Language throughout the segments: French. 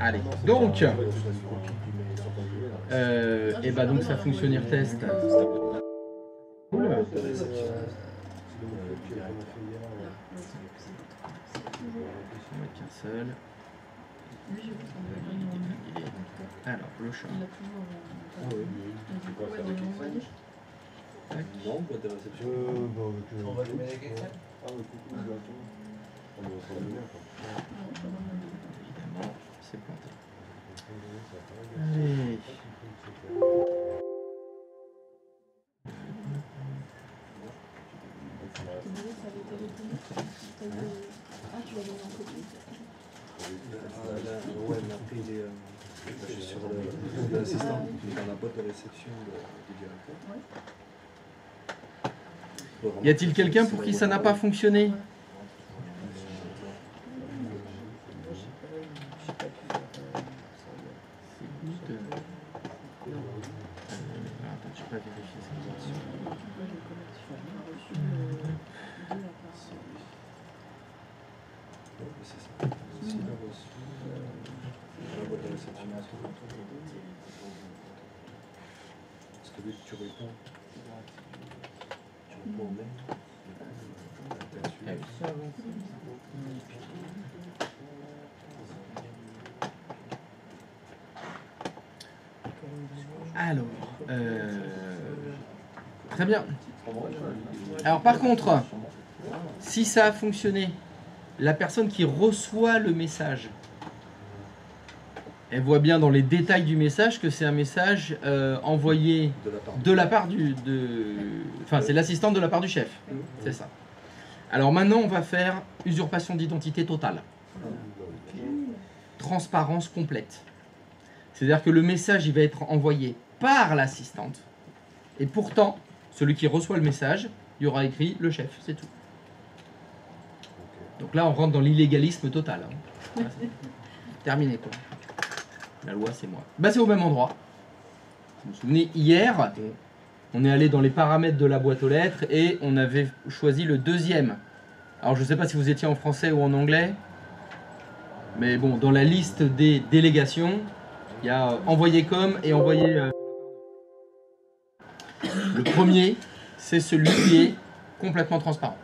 Allez, donc, et bah donc ça fonctionne test. Cool. Qu'un seul. Alors, le chat. Non, boîte de réception. On va lui mettre les questions. Évidemment, c'est planté. Allez. Ouais, mais après, il est sur l'assistant, il est dans la boîte de réception du directeur. Y a-t-il quelqu'un pour qui ça n'a pas fonctionné? Parce que lui, tu réponds. Tu réponds au mail. Alors, très bien. Alors par contre, si ça a fonctionné, la personne qui reçoit le message, elle voit bien dans les détails du message que c'est un message envoyé de la part Enfin, c'est l'assistante de la part du chef. C'est ça. Alors maintenant, on va faire usurpation d'identité totale. Transparence complète. C'est-à-dire que le message, il va être envoyé par l'assistante. Et pourtant, celui qui reçoit le message, il y aura écrit le chef, c'est tout. Donc là, on rentre dans l'illégalisme total. Hein. Terminé, quoi. La loi, c'est moi. Bah, c'est au même endroit. Vous vous souvenez, hier, on est allé dans les paramètres de la boîte aux lettres et on avait choisi le deuxième. Alors, je ne sais pas si vous étiez en français ou en anglais, mais bon, dans la liste des délégations, il y a envoyé comme et envoyé... Le premier, c'est celui qui est complètement transparent.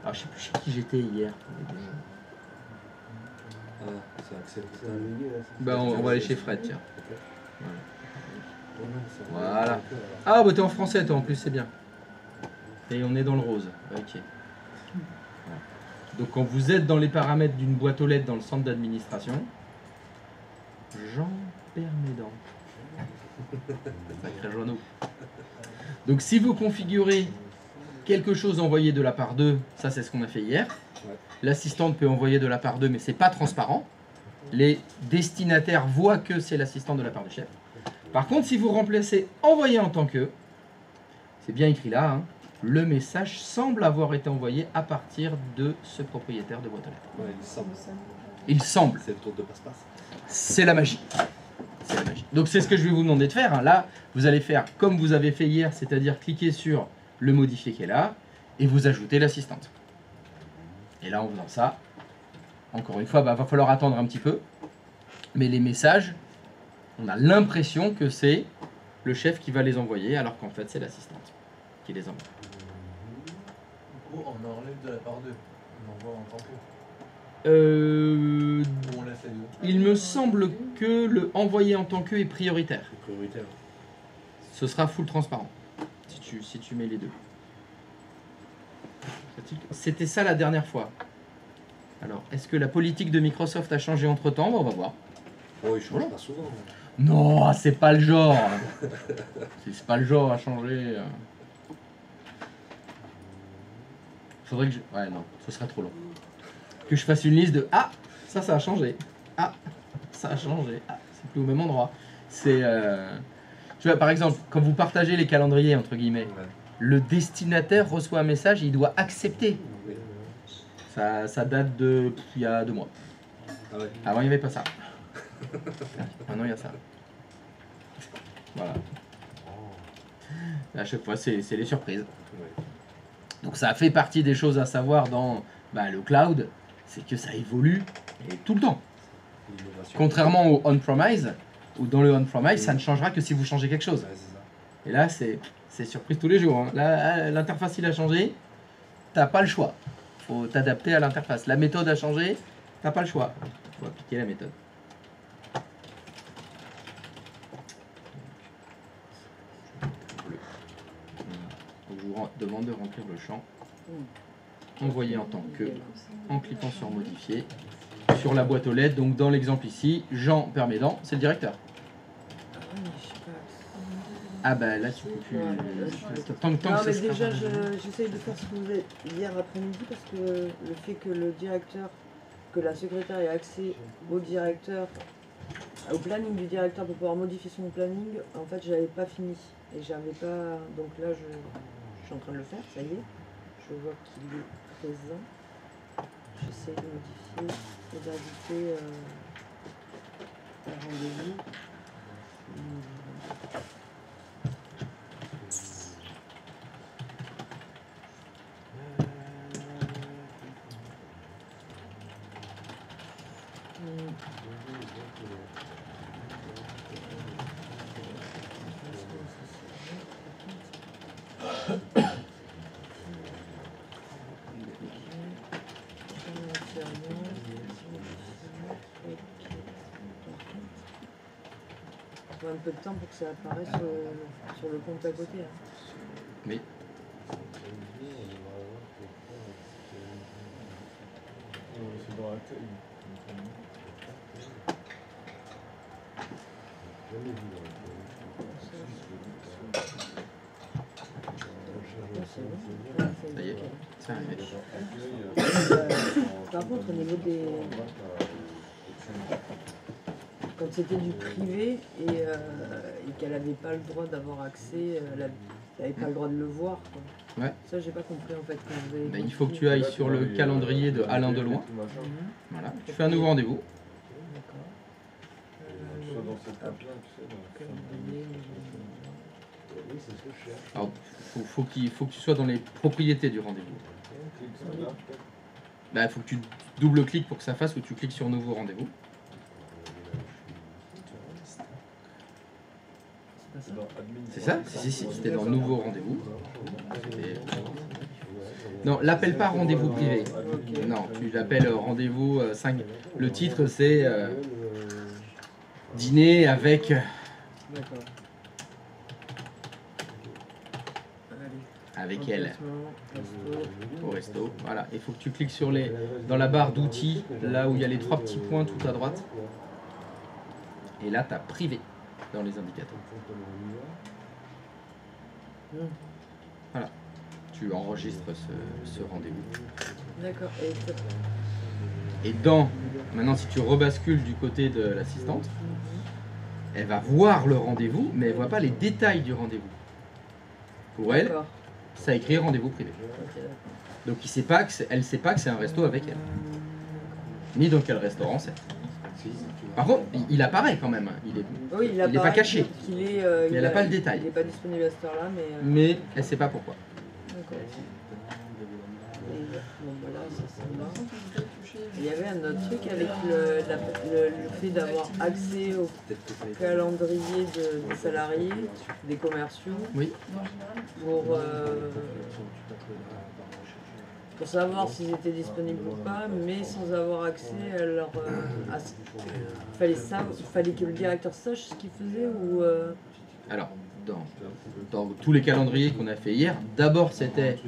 Alors, je sais plus chez qui j'étais hier. Ah, c'est Axel. Bah, on va aller chez Fred, tiens. Voilà. Ah, bah t'es en français, toi, en plus, c'est bien. Et on est dans le rose. Ok. Donc, quand vous êtes dans les paramètres d'une boîte aux lettres dans le centre d'administration, Jean Permédan. Sacré Joanneau. Donc, si vous configurez quelque chose envoyé de la part d'eux, ça c'est ce qu'on a fait hier. L'assistante peut envoyer de la part d'eux, mais c'est pas transparent. Les destinataires voient que c'est l'assistante de la part du chef. Par contre, si vous remplacez envoyé en tant que, c'est bien écrit là, hein, le message semble avoir été envoyé à partir de ce propriétaire de boîte aux lettres. Ouais, il semble. Il semble. C'est le tour de passe-passe. C'est la magie. C'est la magie. Donc c'est ce que je vais vous demander de faire. Hein. Là, vous allez faire comme vous avez fait hier, c'est-à-dire cliquer sur le modifier qui est là, et vous ajoutez l'assistante. Et là, en faisant ça, encore une fois, bah, va falloir attendre un petit peu. Mais les messages, on a l'impression que c'est le chef qui va les envoyer, alors qu'en fait, c'est l'assistante qui les envoie. Du coup, on enlève de la part d'eux. On envoie en tant que. On laisse les deux. Il me semble que le envoyer en tant que est prioritaire. C'est prioritaire. Ce sera full transparent, si tu mets les deux. C'était ça la dernière fois. Alors, est-ce que la politique de Microsoft a changé entre-temps? On va voir. Oh, il change pas souvent. Non, c'est pas le genre. C'est pas le genre à changer. Faudrait que je... Ouais, non, ce serait trop long. Que je fasse une liste de... Ah, ça a changé. Ah, ça a changé. Ah, c'est plus au même endroit. C'est... Tu vois, par exemple, quand vous partagez les calendriers, entre guillemets, le destinataire reçoit un message et il doit accepter. Ça date de... il y a 2 mois. Ah ouais. Avant, il n'y avait pas ça. Maintenant, il y a ça. Voilà. À chaque fois, c'est les surprises. Donc, ça fait partie des choses à savoir dans le cloud, c'est que ça évolue et tout le temps. Contrairement au on-premise, où dans le on-premise, ça ne changera que si vous changez quelque chose. Ouais, c'est ça. Et là, c'est surprise tous les jours. Hein. Là, l'interface, il a changé, t'as pas le choix. Faut t'adapter à l'interface. La méthode a changé, t'as pas le choix. Faut appliquer la méthode. On vous demande de remplir le champ. Envoyer en tant que, en cliquant sur modifier, sur la boîte aux lettres. Donc dans l'exemple ici, Jean Permédan, c'est le directeur. Ah bah là tu peux plus. Tant que Non, ça mais sera déjà, pas- j'essaye de faire ce que vous avez hier après-midi parce que le fait que le directeur, que la secrétaire ait accès au directeur, au planning du directeur pour pouvoir modifier son planning, en fait, j'avais pas fini. Et j'avais pas. Donc là, je suis en train de le faire, ça y est. Je vois qu'il est présent. J'essaie de modifier et d'ajouter un rendez-vous. Il faut un peu de temps pour que ça apparaisse sur le compte à côté. Hein. Oui. C'est dans l'accueil. Ça y est, c'est arrivé. Par contre, au niveau des. Quand c'était du privé et qu'elle n'avait pas le droit d'avoir accès, elle n'avait pas le droit de le voir. Quoi. Ouais. Ça, j'ai pas compris en fait. Quand vous avez Bah, il faut que tu ailles sur le calendrier de Alain Deloin. Voilà. Tu fais un nouveau rendez-vous. D'accord. Soit dans cette page-là, tu sais, Calendrier, Alors, faut que tu sois dans les propriétés du rendez-vous. clique sur là. Bah, faut que tu double-cliques pour que ça fasse ou tu cliques sur nouveau rendez-vous. c'est pas ça. Dans admin. C'est ça? Si, c'était dans nouveau rendez-vous. Et- Non, l'appelle pas rendez-vous privé. Ok. Non, tu l'appelles rendez-vous 5. Le titre c'est dîner avec. D'accord. Allez. Avec elle Emplacement, resto. au resto. Voilà, il faut que tu cliques sur dans la barre d'outils, là où il y a les 3 petits points tout à droite. Et là, tu as privé dans les indicateurs. Voilà, tu enregistres ce rendez-vous. D'accord. Et maintenant si tu rebascules du côté de l'assistante, elle va voir le rendez-vous, mais elle voit pas les détails du rendez-vous. Pour elle, D'accord. ça a écrit rendez-vous privé. Ok, d'accord. Donc elle sait pas que c'est un resto avec elle. Ni dans quel restaurant c'est. Par contre, il apparaît quand même. Il est, Oui, Il est pas apparaît caché. qu'il est, Mais elle a pas le détail. Il n'est pas disponible à cette heure-là, mais. mais elle sait pas pourquoi. D'accord. Et, bon, voilà, ça c'est là. Il y avait un autre truc avec le fait d'avoir accès au calendrier des salariés, des commerciaux, Oui. pour savoir s'ils étaient disponibles ou pas, mais sans avoir accès à leur. Il fallait que le directeur sache ce qu'il faisait ou. Alors, dans tous les calendriers qu'on a fait hier, d'abord c'était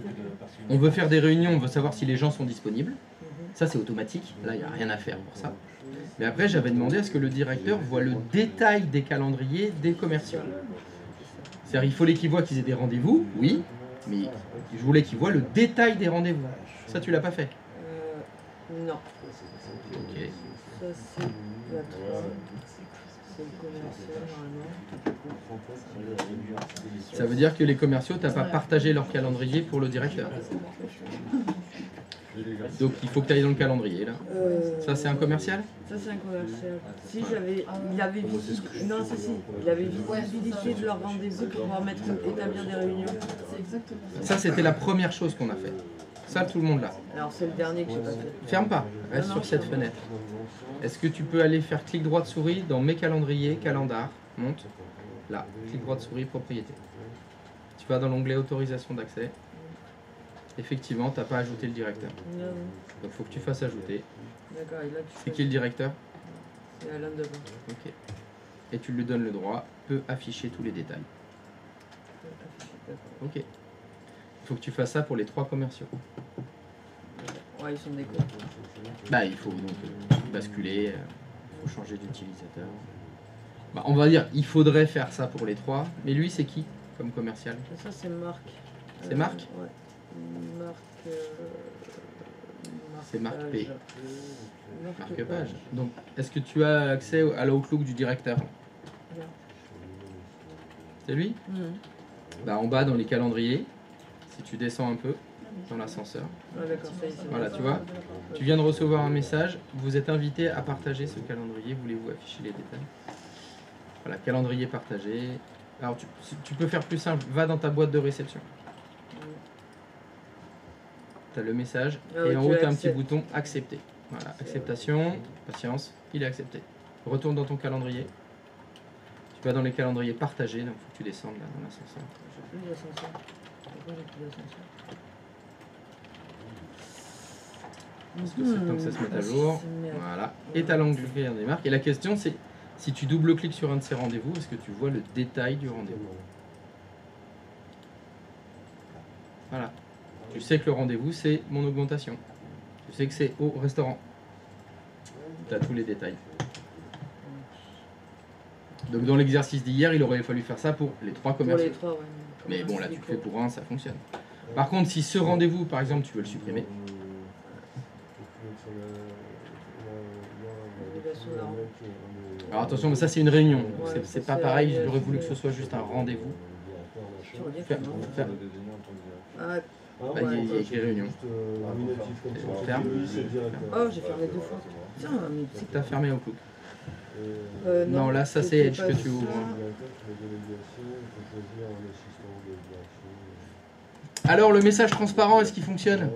on veut faire des réunions, on veut savoir si les gens sont disponibles. Ça c'est automatique, là il n'y a rien à faire pour ça. Mais après j'avais demandé à ce que le directeur voit le détail des calendriers des commerciaux. C'est-à-dire il fallait qu'il voit qu'ils aient des rendez-vous, oui, mais je voulais qu'il voit le détail des rendez-vous. Ça tu l'as pas fait. Non. Ok. Ça c'est la 3. C'est le commercial normalement. Ça veut dire que les commerciaux, t'as pas partagé leur calendrier pour le directeur. Donc il faut que tu ailles dans le calendrier là. Ça c'est un commercial? Ça c'est un commercial. Si il avait visibilité, non c'est si, il avait visibilité de leur rendez-vous pour pouvoir établir des réunions. Ça c'était la première chose qu'on a fait. Ça, tout le monde l'a. Alors c'est le dernier que j'ai pas fait. Ferme pas, reste Non, sur cette ferme. fenêtre. Est-ce que tu peux aller faire clic droit de souris dans mes calendriers, calendar, monte, là, clic droit de souris, propriété. Tu vas dans l'onglet autorisation d'accès. Effectivement, tu n'as pas ajouté le directeur. Non, non. Donc il faut que tu fasses ajouter. D'accord, et là tu C'est qui le directeur? C'est Alain devant. Ok. Et tu lui donnes le droit, peut afficher tous les détails. Ok. Il faut que tu fasses ça pour les 3 commerciaux. Ouais, ils sont déco. Bah, il faut donc basculer, il faut changer d'utilisateur. Bah, on va dire, il faudrait faire ça pour les 3, mais lui, c'est qui comme commercial? Ça c'est Marc. C'est Marc? Ouais. Marc. C'est Marc P. Marc Marque-page. Donc, est-ce que tu as accès à l'Outlook du directeur? Non. C'est lui? Mhm. Bah, en bas, dans les calendriers, si tu descends un peu, dans l'ascenseur. Ah d'accord, ça y est. c'est Voilà, bon. tu vois, tu viens de recevoir un message, vous êtes invité à partager ce calendrier, voulez-vous afficher les détails? Voilà, calendrier partagé. Alors, tu peux faire plus simple, va dans ta boîte de réception. Tu as le message, Ah et oui, en tu haut, tu as un petit acceptes. bouton accepter. Voilà, acceptation, patience, il est accepté. Retourne dans ton calendrier. Tu vas dans les calendriers partagés, donc il faut que tu descendes là dans l'ascenseur. J'ai plus d'ascenseur. Pourquoi j'ai plus d'ascenseur? Parce que c'est le temps que ça se mette à jour. Merde. Voilà. Et tu as l'onglet des marques. Et la question, c'est si tu double-cliques sur un de ces rendez-vous, est-ce que tu vois le détail du rendez-vous? Voilà. Tu sais que le rendez-vous, c'est mon augmentation. Tu sais que c'est au restaurant. Tu as tous les détails. Donc dans l'exercice d'hier, il aurait fallu faire ça pour les 3 Pour commerciaux. les 3, ouais. Mais bon, là, tu le fais pour un, ça fonctionne. Par contre, si ce rendez-vous, par exemple, tu veux le supprimer, alors attention, mais ça c'est une réunion. Ouais, C'est ça, pas c'est pareil, la j'aurais voulu que réunion. ce soit juste un rendez-vous. Tu regardes Faire- comment faire- Ah, Bah, il y a écrit réunion. Ferme. oh, j'ai fermé 2 fois. Tiens, mais C'est que tu as fermé Outlook. non, Non, là, ça, c'est c'était Edge pas que tu ça. ouvres. Alors, le message transparent, est-ce qu'il fonctionne?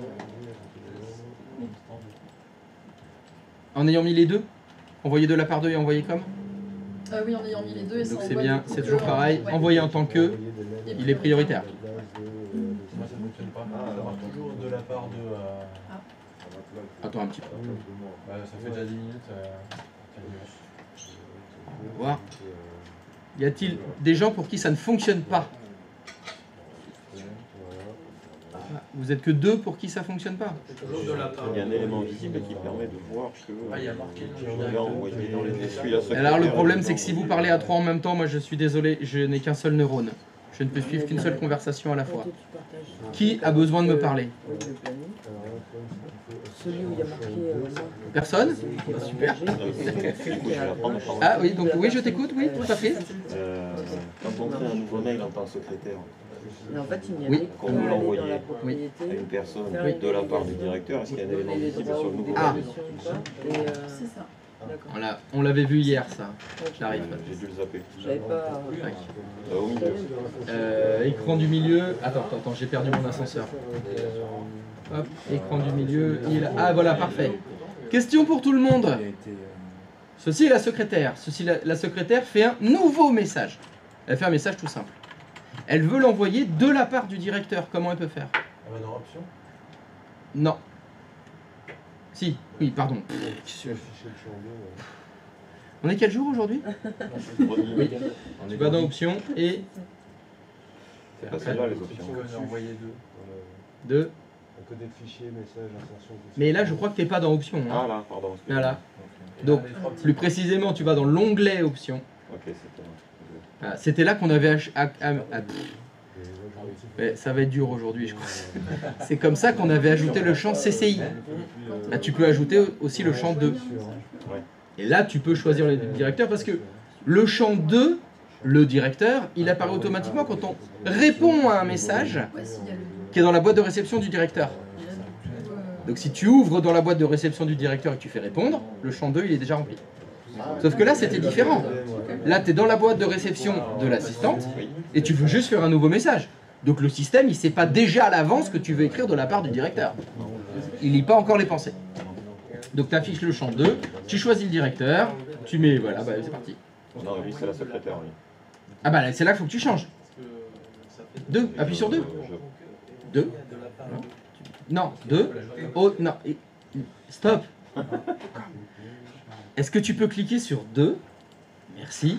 En ayant mis les deux? Envoyer de la part d'eux et envoyer comme? Oui, en ayant mis les deux. Et ça Donc c'est envoie bien, du coup c'est que toujours pareil. ouais. Envoyer en tant que, il est prioritaire. Moi, ça ne fonctionne pas. Ça marche toujours de la part de. Attends un petit peu. Bah, ça fait déjà 10 minutes. On va voir. Y a-t-il des gens pour qui ça ne fonctionne pas? Vous êtes que 2 pour qui ça fonctionne pas? Toujours de la part. Il y a un élément visible qui permet de voir que Ah, il y a marqué le on nom va envoyer dans les celui-là. Alors le problème c'est que si vous parlez à 3 en même temps, moi je suis désolé, je n'ai qu'un seul neurone. Je ne peux suivre qu'une seule conversation à la fois. Toi, tu partages. Qui a besoin de me parler? Oui, le planning. Celui où il y a marqué moi. Personne? Celui qui est Bah, super. Celui qui est à gauche. Ah oui, donc oui, je t'écoute, oui, tout à fait. Quand on fait un nouveau mail en tant que secrétaire Et en fait, il n'y Oui. avait Qu'on qu'à nous aller l'envoyait. dans la à propriété. une personne Oui. de la part du directeur, est-ce qu'il y a un élément donner les visible droits sur ou le nouveau des Ah. mail? conditions ou pas. Et C'est ça. d'accord. On l'avait vu hier ça. J'arrive. J'ai dû le zapper. J'avais pas. Tac. Au milieu. Écran du milieu. Attends, j'ai perdu mon ascenseur. Hop, écran du milieu. Ah voilà, parfait. Question pour tout le monde. Ceci est la secrétaire. La secrétaire fait un nouveau message. Elle fait un message tout simple. Elle veut l'envoyer de la part du directeur. Comment elle peut faire? Ah, bah, dans option. Non. Si, oui, pardon. On est quel jour aujourd'hui? Oui. Tu vas dans options et C'est pas celle-là les options. Tu peux en envoyer 2. 2. Mais là, je crois que tu n'es pas dans options. Hein. Ah là, pardon. excusez-moi. Voilà. Donc, plus précisément, tu vas dans l'onglet options. Ok, c'est bon. Voilà, c'était là qu'on avait... Ouais, ça va être dur aujourd'hui, je crois. C'est comme ça qu'on avait ajouté le champ CCI. Là, tu peux ajouter aussi le champ 2. Et là, tu peux choisir le directeur parce que le champ 2, le directeur, il apparaît automatiquement quand on répond à un message Ouais, s'il y a le. qui est dans la boîte de réception du directeur. Et là, du coup, Donc si tu ouvres dans la boîte de réception du directeur et que tu fais répondre, le champ 2, il est déjà rempli. Sauf que là, c'était différent. Là, tu es dans la boîte de réception de l'assistante et tu veux juste faire un nouveau message. Donc le système, il sait pas déjà à l'avance ce que tu veux écrire de la part du directeur. Il lit pas encore les pensées. Donc tu affiches le champ 2, tu choisis le directeur, tu mets, voilà, bah, c'est parti. Non, lui, c'est la secrétaire, oui. Ah bah c'est là qu'il faut que tu changes. 2, appuie sur 2. 2. Non, 2. Oh, non, stop. Est-ce que tu peux cliquer sur 2? Merci.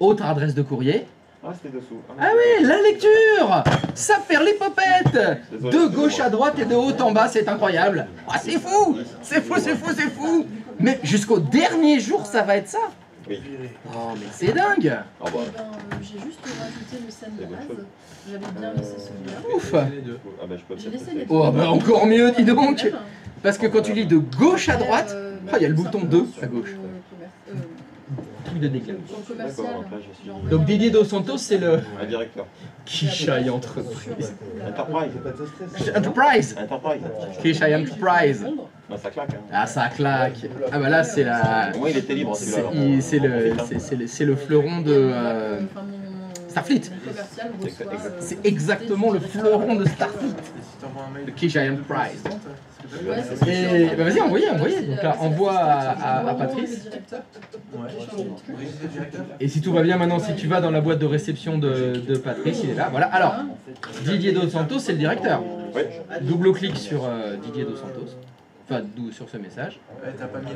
Autre adresse de courrier. Ah, c'était dessous. Ah oui, la lecture! Ça perd les popettes! De gauche à droite et de haut en bas, c'est incroyable! Ah, c'est fou! C'est fou, c'est fou, c'est fou! Mais jusqu'au dernier jour, ça va être ça! Oui. Oh, mais c'est dingue! Ah bah, J'ai juste rajouté le scène C'est bonne base. chose. J'avais bien laissé celui-là. Ouf! ah bah, je peux J'ai peut-être laissé essayer. les Oh, bah encore mieux, dis donc! Parce que quand tu lis de gauche à droite, bah, il y a le tout bouton simplement 2 à gauche. sur le Truc de dégâts. sur le commercial. D'accord, donc là, j'ai j'ai signé. envoyé Donc Didier un- Dos Santos, c'est le Un directeur. Kishaï Entreprise. Enterprise. Enterprise! Enterprise. Kishaï Enterprise. Ah, ça claque, hein. Ah, ça claque! Ah, bah là, c'est la. Au moins, il était libre, celui-là. C'est c'est le fleuron de Starfleet. C'est exactement le fleuron de Starfleet. Le Kishaï Enterprise. Et bah vas-y, envoyez. Donc là, envoie à Patrice. Et si tout va bien maintenant, si tu vas dans la boîte de réception de Patrice, il est là. Voilà. Alors, Didier Dos Santos, c'est le directeur. Oui. Double-clic sur Didier Dos Santos. Enfin, sur ce message.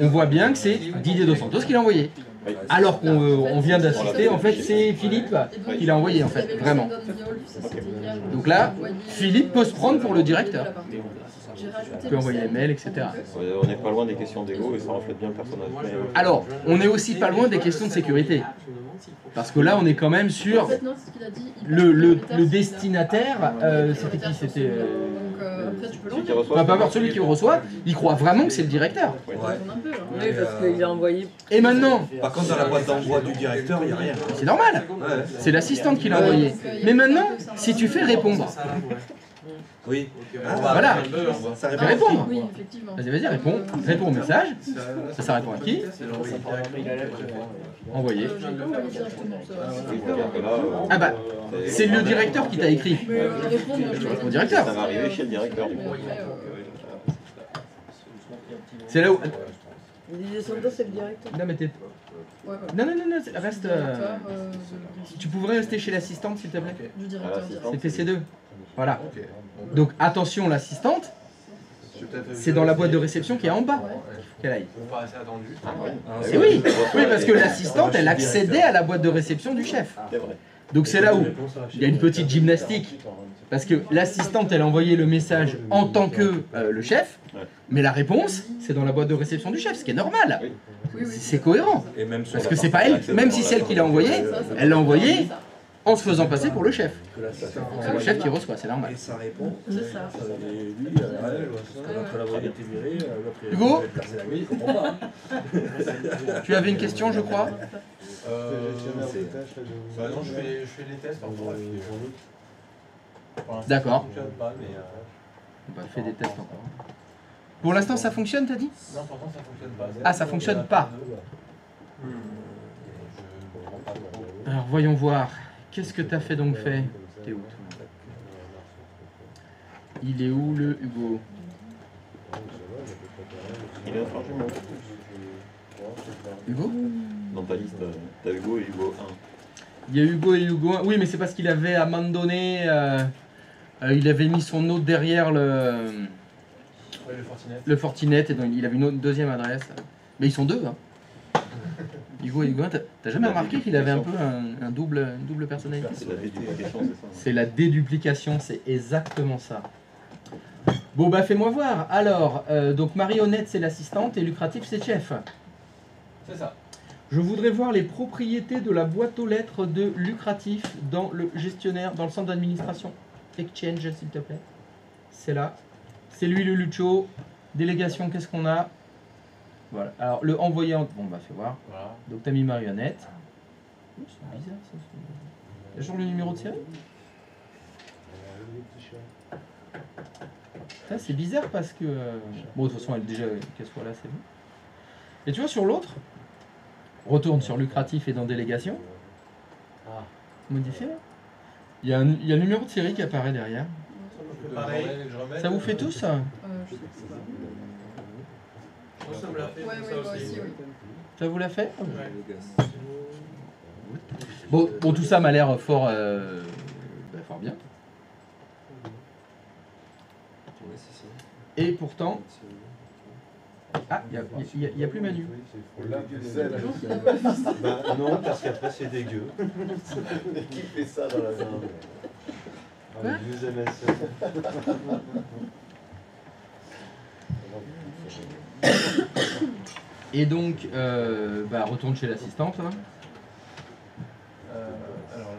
On voit bien que c'est Didier Dos Santos qui l'a envoyé. Oui. Alors qu'on vient d'assister, en fait, c'est Philippe qui l'a envoyé, en fait, vraiment. Donc là, Philippe peut se prendre pour le directeur. Il peut envoyer les mails, etc. On n'est pas loin des questions d'ego et ça reflète bien le personnage. Mais, Alors, on est aussi pas loin des questions de sécurité. Parce que là, on est quand même sur le destinataire. C'était qui? C'était. celui qui reçoit. Enfin, pas voir celui qui le reçoit, il croit vraiment que c'est le directeur. Oui, parce qu'il a envoyé. Et maintenant, Par contre, dans la boîte d'envoi du directeur, il n'y a rien. c'est normal, Ouais. c'est l'assistante qui l'a envoyé. Mais maintenant, si tu fais répondre, Oui. Voilà. Ça fais répondre. Oui, effectivement. Vas-y, réponds au message. Ça répond à qui? Envoyer. J'ai pas envoyé directement ça. Oui, c'est-à-dire que là, Ah bah, c'est le directeur qui t'a écrit. Au directeur. ça va arriver chez le directeur, du coup. C'est là où. Didier Santos, c'est le directeur. Non, mais t'es. Non, reste. Tu pourrais rester chez l'assistante, s'il te plaît? Du directeur direct. C'est PC2. Voilà. Donc attention, l'assistante, c'est dans la boîte de réception qui est en bas. Qu'elle aille. Pas assez attendu. Et oui, parce que l'assistante, elle accédait à la boîte de réception du chef. C'est vrai. Donc c'est là où il y a une petite gymnastique. Parce que l'assistante, elle a envoyé le message en tant que le chef, mais la réponse, c'est dans la boîte de réception du chef, ce qui est normal. C'est cohérent. Et même sur Parce la que c'est pas partie elle, même si c'est elle qui l'a envoyé, elle l'a envoyé en se faisant passer pour le chef. que là, ça fait- C'est le chef qui reçoit, c'est normal. Et ça répond. C'est ça. Et lui, entre la voix été viré, l'autre il Hugo a percé la gueule, il comprend pas. Tu avais une question, je crois? Bah non, je fais les tests encore. et puis, pour l'instant, D'accord. ça fonctionne pas, mais, On va faire des tests encore. Pour l'instant, ça fonctionne, t'as dit? non, pourtant ça fonctionne pas. Ah, ça fonctionne pas. Je comprends pas trop. Alors, voyons voir. Qu'est-ce que t'as fait donc fait? T'es où, toi? Il est où, le Hugo? Il est un frère jumeau. Hugo? Dans ta liste, t'as Hugo et Hugo 1. Il y a Hugo et Hugo 1. Oui, mais c'est parce qu'il avait, à un moment donné, il avait mis son autre derrière Ouais, le Fortinet. le Fortinet, et donc il avait une autre, deuxième adresse. Mais ils sont deux, hein. Hugo et Hugo 1, t'as jamais remarqué qu'il avait un peu une double personnalité? C'est la déduplication, c'est ça. C'est la déduplication, c'est exactement ça. Bon, bah fais-moi voir. Alors, donc Marionnette, c'est l'assistante, et Lucratif, c'est le chef. C'est ça. Je voudrais voir les propriétés de la boîte aux lettres de Lucratif dans le gestionnaire, dans le centre d'administration. Exchange, s'il te plaît. C'est là. C'est lui, le Lucho. Délégation, qu'est-ce qu'on a? Voilà. Alors, le envoyé en... Bon, bah, fais voir. Voilà. Donc, t'as mis Marionnette. Oh, c'est bizarre, ça. T'as toujours le numéro de série? Ça, c'est bizarre parce que... Bon, de toute façon, elle déjà, qu'elle soit là, c'est bon. Et tu vois, sur l'autre, retourne sur Lucratif et dans Délégation. Modifier. Il y a le numéro de série qui apparaît derrière. Pareil. Ça vous fait tous ça? Je sais pas. Ça me l'a fait, Ouais, ça ouais, moi aussi. aussi, oui. Ça vous l'a fait? Ouais. Bon, tout ça m'a l'air fort, fort bien. Ouais, c'est ça. Et pourtant, ah, il y a plus Manu. Bah non, parce qu'après c'est dégueu. Qui fait ça dans la main? Quoi? Use MS. Et donc, retourne chez l'assistante. Là. Alors,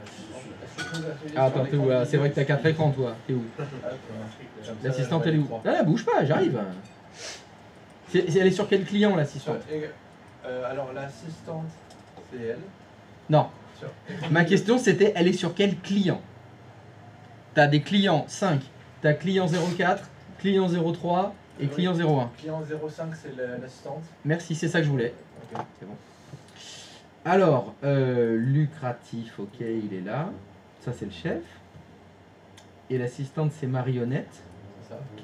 Ah, attends, t'es où là? C'est vrai que t'as 4 écrans, toi. T'es où? L'assistante, elle est où? Ah, là, bouge pas, j'arrive. Elle est sur quel client, l'assistante? Alors, l'assistante, c'est elle. Non. Ma question, c'était, elle est sur quel client? T'as des clients 5, t'as client 04, client 03 et client 01. Client 05, c'est l'assistante. Merci, c'est ça que je voulais. Ok. C'est bon. Alors, lucratif, ok, il est là. Ça, c'est le chef. Et l'assistante, c'est Marionnette. C'est ça. Ok.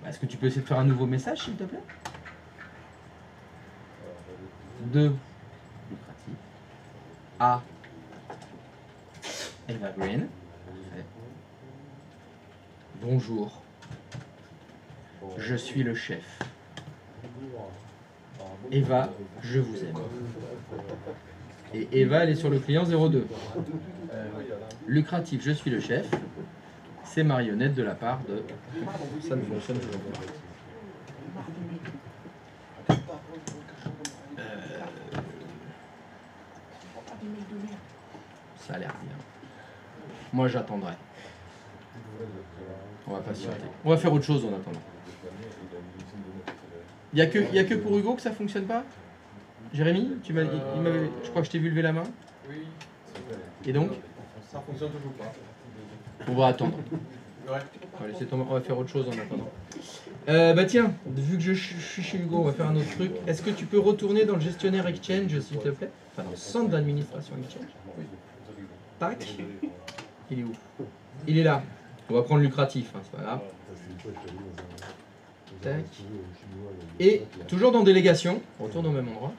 Est-ce que tu peux essayer de faire un nouveau message, s'il te plaît? 2. Lucratif. A. Eva Green. Parfait. Bonjour. Je suis le chef. Eva, je vous aime. Et Eva, elle est sur le client 02. Oui. Lucratif, je suis le chef. C'est Marionnette de la part de... Ça ne fonctionne toujours pas. Ça a l'air bien. Moi, j'attendrai. On va patienter. On va faire autre chose en attendant. Il y a que pour Hugo que ça fonctionne pas? Jérémy, je crois que je t'ai vu lever la main. Oui. Et donc, Ça fonctionne toujours pas. on va attendre. Ouais. On va laisser tomber, on va faire autre chose en attendant. Tiens, vu que je suis chez Hugo, on va faire un autre truc. Est-ce que tu peux retourner dans le gestionnaire Exchange, s'il te plaît? Enfin, dans le centre d'administration Exchange. Tac. Il est où? Il est là. On va prendre lucratif, hein, c'est pas grave. Tac. Et toujours dans délégation, on retourne au même endroit.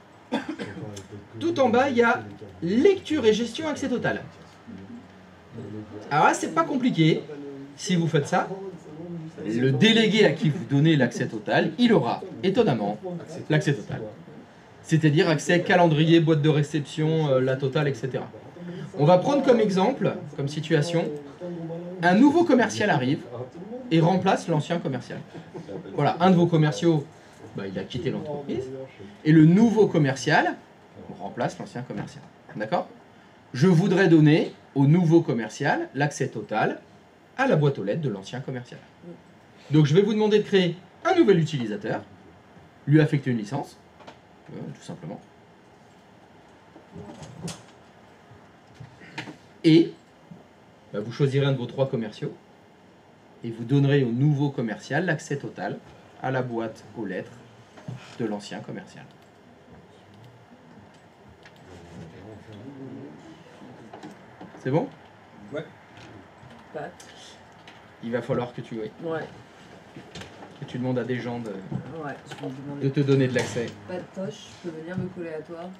Tout en bas, il y a lecture et gestion accès total. Alors là, c'est pas compliqué. Si vous faites ça, le délégué à qui vous donnez l'accès total, il aura, étonnamment, l'accès total. C'est-à-dire accès calendrier, boîte de réception, la totale, etc. On va prendre comme exemple, comme situation, un nouveau commercial arrive et remplace l'ancien commercial. Voilà, un de vos commerciaux, il a quitté l'entreprise, et le nouveau commercial remplace l'ancien commercial. D'accord? Je voudrais donner au nouveau commercial l'accès total à la boîte aux lettres de l'ancien commercial. Donc je vais vous demander de créer un nouvel utilisateur, lui affecter une licence, tout simplement. Et vous choisirez un de vos 3 commerciaux et vous donnerez au nouveau commercial l'accès total à la boîte aux lettres de l'ancien commercial. C'est bon? Pat. Il va falloir que tu demandes à des gens Ouais, je vais lui de demander. te donner de l'accès. Patoche, je peux venir me coller à toi.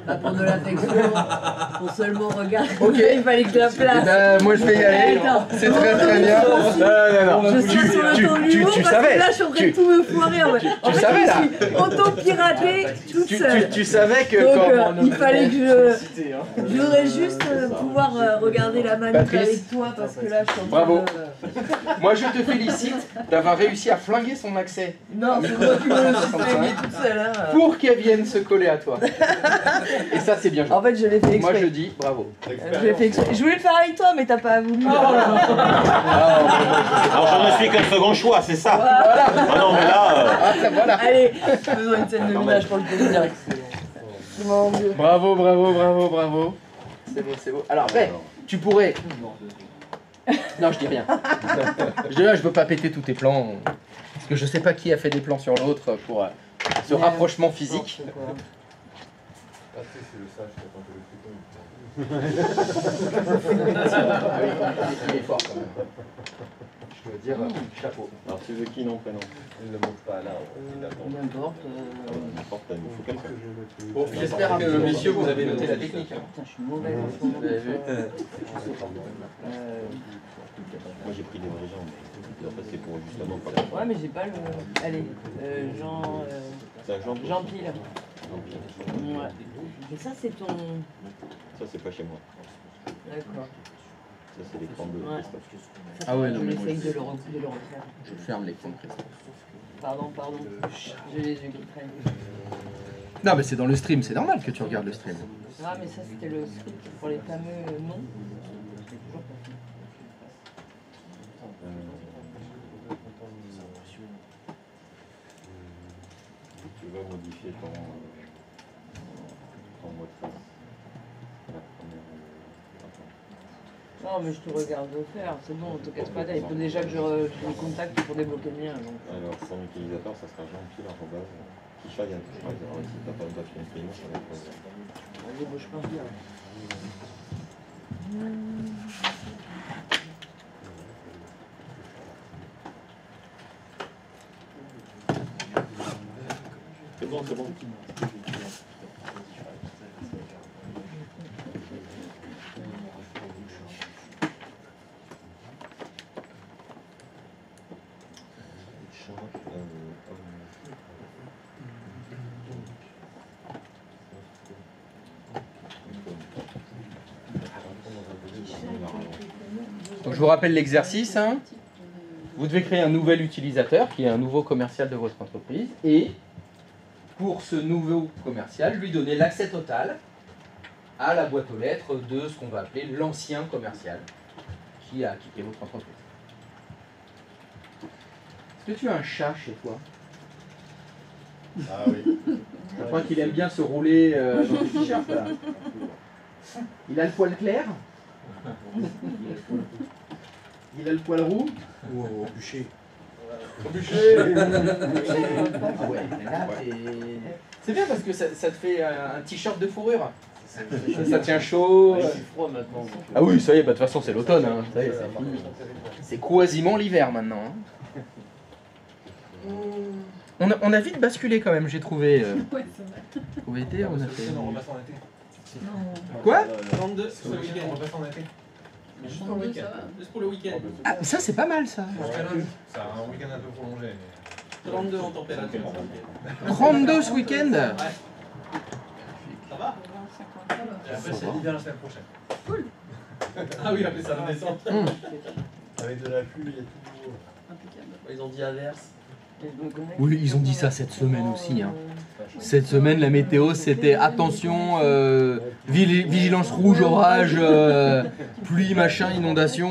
Pas pour de l'affection, pour seulement regarder. Ok. Il fallait que je la place. Moi je vais y aller. Attends. C'est très bien. Non. Je suis sur le ton de l'humour parce savais. que là je suis en train de tout me foirer. En fait, savais, là. je suis auto-piratée toute seule. Tu savais que Donc il fallait que je voudrais juste pouvoir regarder la manip Patrice. avec toi parce que là je suis en train Bravo. de... Moi je te félicite d'avoir réussi à flinguer son accès Non, c'est moi qui me le suis fait toute seule. Hein. pour qu'elle vienne se coller à toi. Et ça c'est bien joué. En fait, je l'ai fait Moi exprès. je dis bravo. Je l'ai fait exprès. Je voulais le faire avec toi, mais t'as pas voulu. Alors je ne suis qu'un second choix, c'est ça? Ah non mais là... Après voilà. Allez, faisons une scène de ménage pour le plaisir. Mon Dieu. Bravo. C'est beau. Alors après, tu pourrais... Non, je dis rien. Je veux pas péter tous tes plans. Parce que je sais pas qui a fait des plans sur l'autre pour ce rapprochement physique. Ah, tu sais, c'est le sage qui a tenté le Python. Ah oui, il est fort quand même. Je dois dire, chapeau. Alors, tu veux qui, non, prénom? Il ne le montre pas là. Il attend. N'importe. N'importe, il faut quelqu'un. Bon, j'espère que, messieurs, vous avez noté la technique. Hein. Putain, je suis mauvais en ce moment. Vous avez vu Moi, j'ai pris des vrais gens, mais après, c'est pour justement pas. Ouais, mais j'ai pas le. Allez, Jean. C'est un Jean Jean Pile. Ouais. Mais ça, c'est ton. Ça, c'est pas chez moi. D'accord. Ça, c'est l'écran de Ouais. Christophe. Ah ouais, non, On mais moi, essaye de le refaire. Je ferme l'écran de Christophe. Pardon. J'ai les yeux qui traînent. Non, mais c'est dans le stream, c'est normal que tu regardes le stream. Ah, mais ça, c'était le script pour les fameux noms. J'ai toujours pas fait. Tu vas modifier ton mot de passe. La première. Non, mais je te regarde le faire, c'est bon, te casse pas là. Il faut déjà que je le contacte pour débloquer le mien. Donc. Alors, son utilisateur, ça sera Jean-Pierre arrobase Kishayan. Si t'as pas d'affiche prénom, ça va être. Vas-y, bouge pas. C'est bon, c'est bon. Donc je vous rappelle l'exercice. Hein. Vous devez créer un nouvel utilisateur qui est un nouveau commercial de votre entreprise et pour ce nouveau commercial, lui donner l'accès total à la boîte aux lettres de ce qu'on va appeler l'ancien commercial qui a quitté votre entreprise. Est-ce que tu as un chat chez toi? Ah oui. Je crois qu'il aime bien se rouler dans les t-shirts là. Il a le poil clair? Il a le poil roux? Ou au bûcher. Au bûcher. Ah ouais, mais là, c'est bien parce que ça te fait un t-shirt de fourrure. Ça tient chaud. Il fait froid maintenant. Ah oui, ça y est, bah, de toute façon c'est l'automne. Hein. Ça y est, c'est fini. C'est quasiment l'hiver maintenant. Hein. On a vite basculé quand même, j'ai trouvé. Ouais, c'est vrai. Au été, on a fait. On repasse en été. Non. Quoi? 32 sur le week-end. On repasse en été. Mais juste pour le 32, week-end. ça va. Juste pour le week-end. Ah, ça c'est pas mal ça. Jusqu'à lundi. C'est un week-end un peu prolongé. Mais... 32 en température. 32 ce week-end. Ouais. Ça va? 50, ça va. Et après, c'est l'hiver la semaine prochaine. Cool. Ah oui, après ça va descendre. Avec de la pluie et tout. Impeccable. Ils ont dit averse. Oui, ils ont dit ça cette semaine aussi. Hein. Cette semaine, la météo, c'était attention, vigilance rouge, orage, pluie, machin, inondation.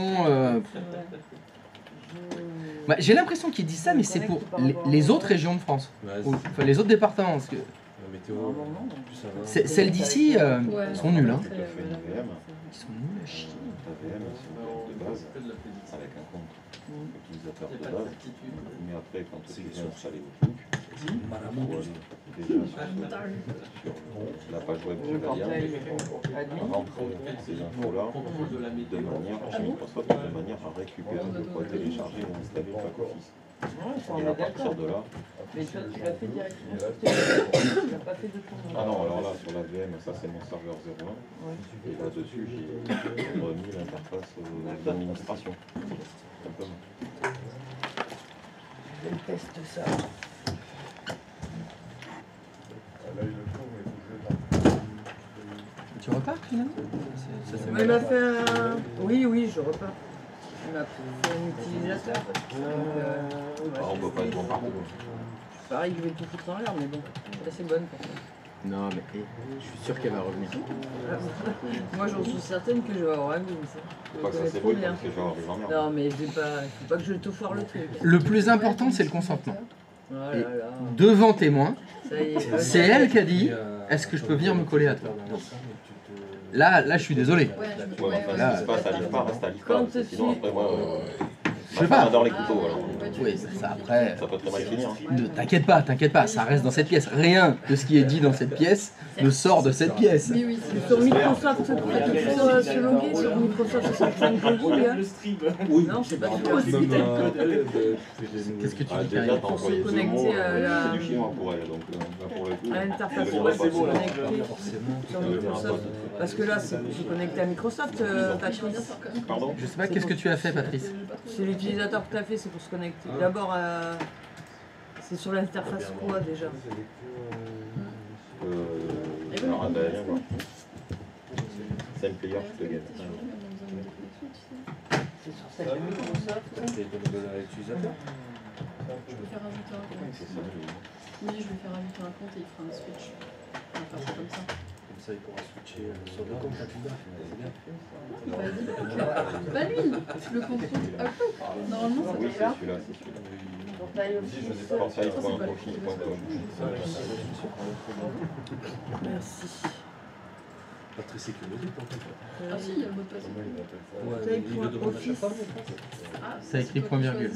Bah, j'ai l'impression qu'ils disent ça, mais c'est pour les autres régions de France. Enfin, les autres départements. Parce que La météo, plus ça va. celles d'ici Ouais. sont nulles. Hein. Tu as fait une VM. Ils sont nuls à chier. Ta VM, c'est une carte de base avec un compte utilisateur de base. Mais après, quand tu viens installer le truc, il faut aller déjà sur la page web du Valiant, rentrer ces infos-là de manière chez Microsoft, de manière à récupérer de quoi télécharger ou installer le back-office. Et à partir de là. Mais toi, tu l'as fait directement sur tes Tu l'as pas fait de ton. Ah non, alors là, sur la VM, ça c'est mon serveur 01. Et là-dessus, j'ai remis l'interface d'administration. Simplement. Je teste ça. Tu repars finalement? Il m'a fait un. Oui, je repars. Il m'a fait un utilisateur. Ah, on peut pas être bon partout. Pareil, je vais tout foutre en l'air, mais bon, c'est assez bonne pour ça. Non, mais je suis sûr qu'elle va revenir. Moi, j'en suis certaine que je vais avoir un goût. Faut pas que ça s'ébrouille, parce que je vais avoir des emmerdes. Non, mais faut pas que je te foire le truc. Le plus important, c'est le consentement. Oh là là. Devant témoin, Ça y est. c'est elle qui a dit est-ce que je peux venir me coller à toi? Non. Là, je suis désolé. Ouais, Ouais, enfin, ce qui se passe à l'IFPA reste à l'IFPA. Quand parce que Sinon, après, moi, Je sais pas. On adore les couteaux, alors. Oui, ça après. Ça peut très mal finir. Ne t'inquiète pas, ça reste dans cette pièce. Rien de ce qui est dit dans cette pièce ne sort de cette pièce. Mais oui, c'est Sur Microsoft, tu peux se loguer sur Microsoft 65 login, hein. Oui, Non, c'est pas même, tout. Qu'est-ce que tu Ah, dis, déjà, Karine? t'as envoyé se deux mots, connecter à la- c'est du chinois pour elle, donc là, pour le coup. À l'interface elle web, verra se pas. connecter forcément. sur Microsoft. Parce que là, c'est se connecter à Microsoft, Patrice. Pardon? Je sais pas, qu'est-ce que tu as fait, Patrice? C'est l'utilisateur que tu as fait, c'est pour se connecter. D'abord, c'est sur l'interface quoi déjà? Alors, ben, viens voir. C'est un player qui te gagne. C'est sur celle de Microsoft. C'est de l'utilisateur. Je peux faire rajouter un compte. C'est ça, je- Oui, je vais faire rajouter un compte et il fera un switch. On va faire ça comme ça. Comme ça, il pourra switcher sur deux comptes. C'est bien. Bah lui, le contrôle. Normalement, ça Oui, fait c'est là. celui-là, c'est celui-là. Portail office. Portail.office.com. Merci. Pas très sécurisé pour toi. Ah si, il y a le mot de passe. Ouais, il le demande à chaque fois. Ah, Ça écrit point virgule.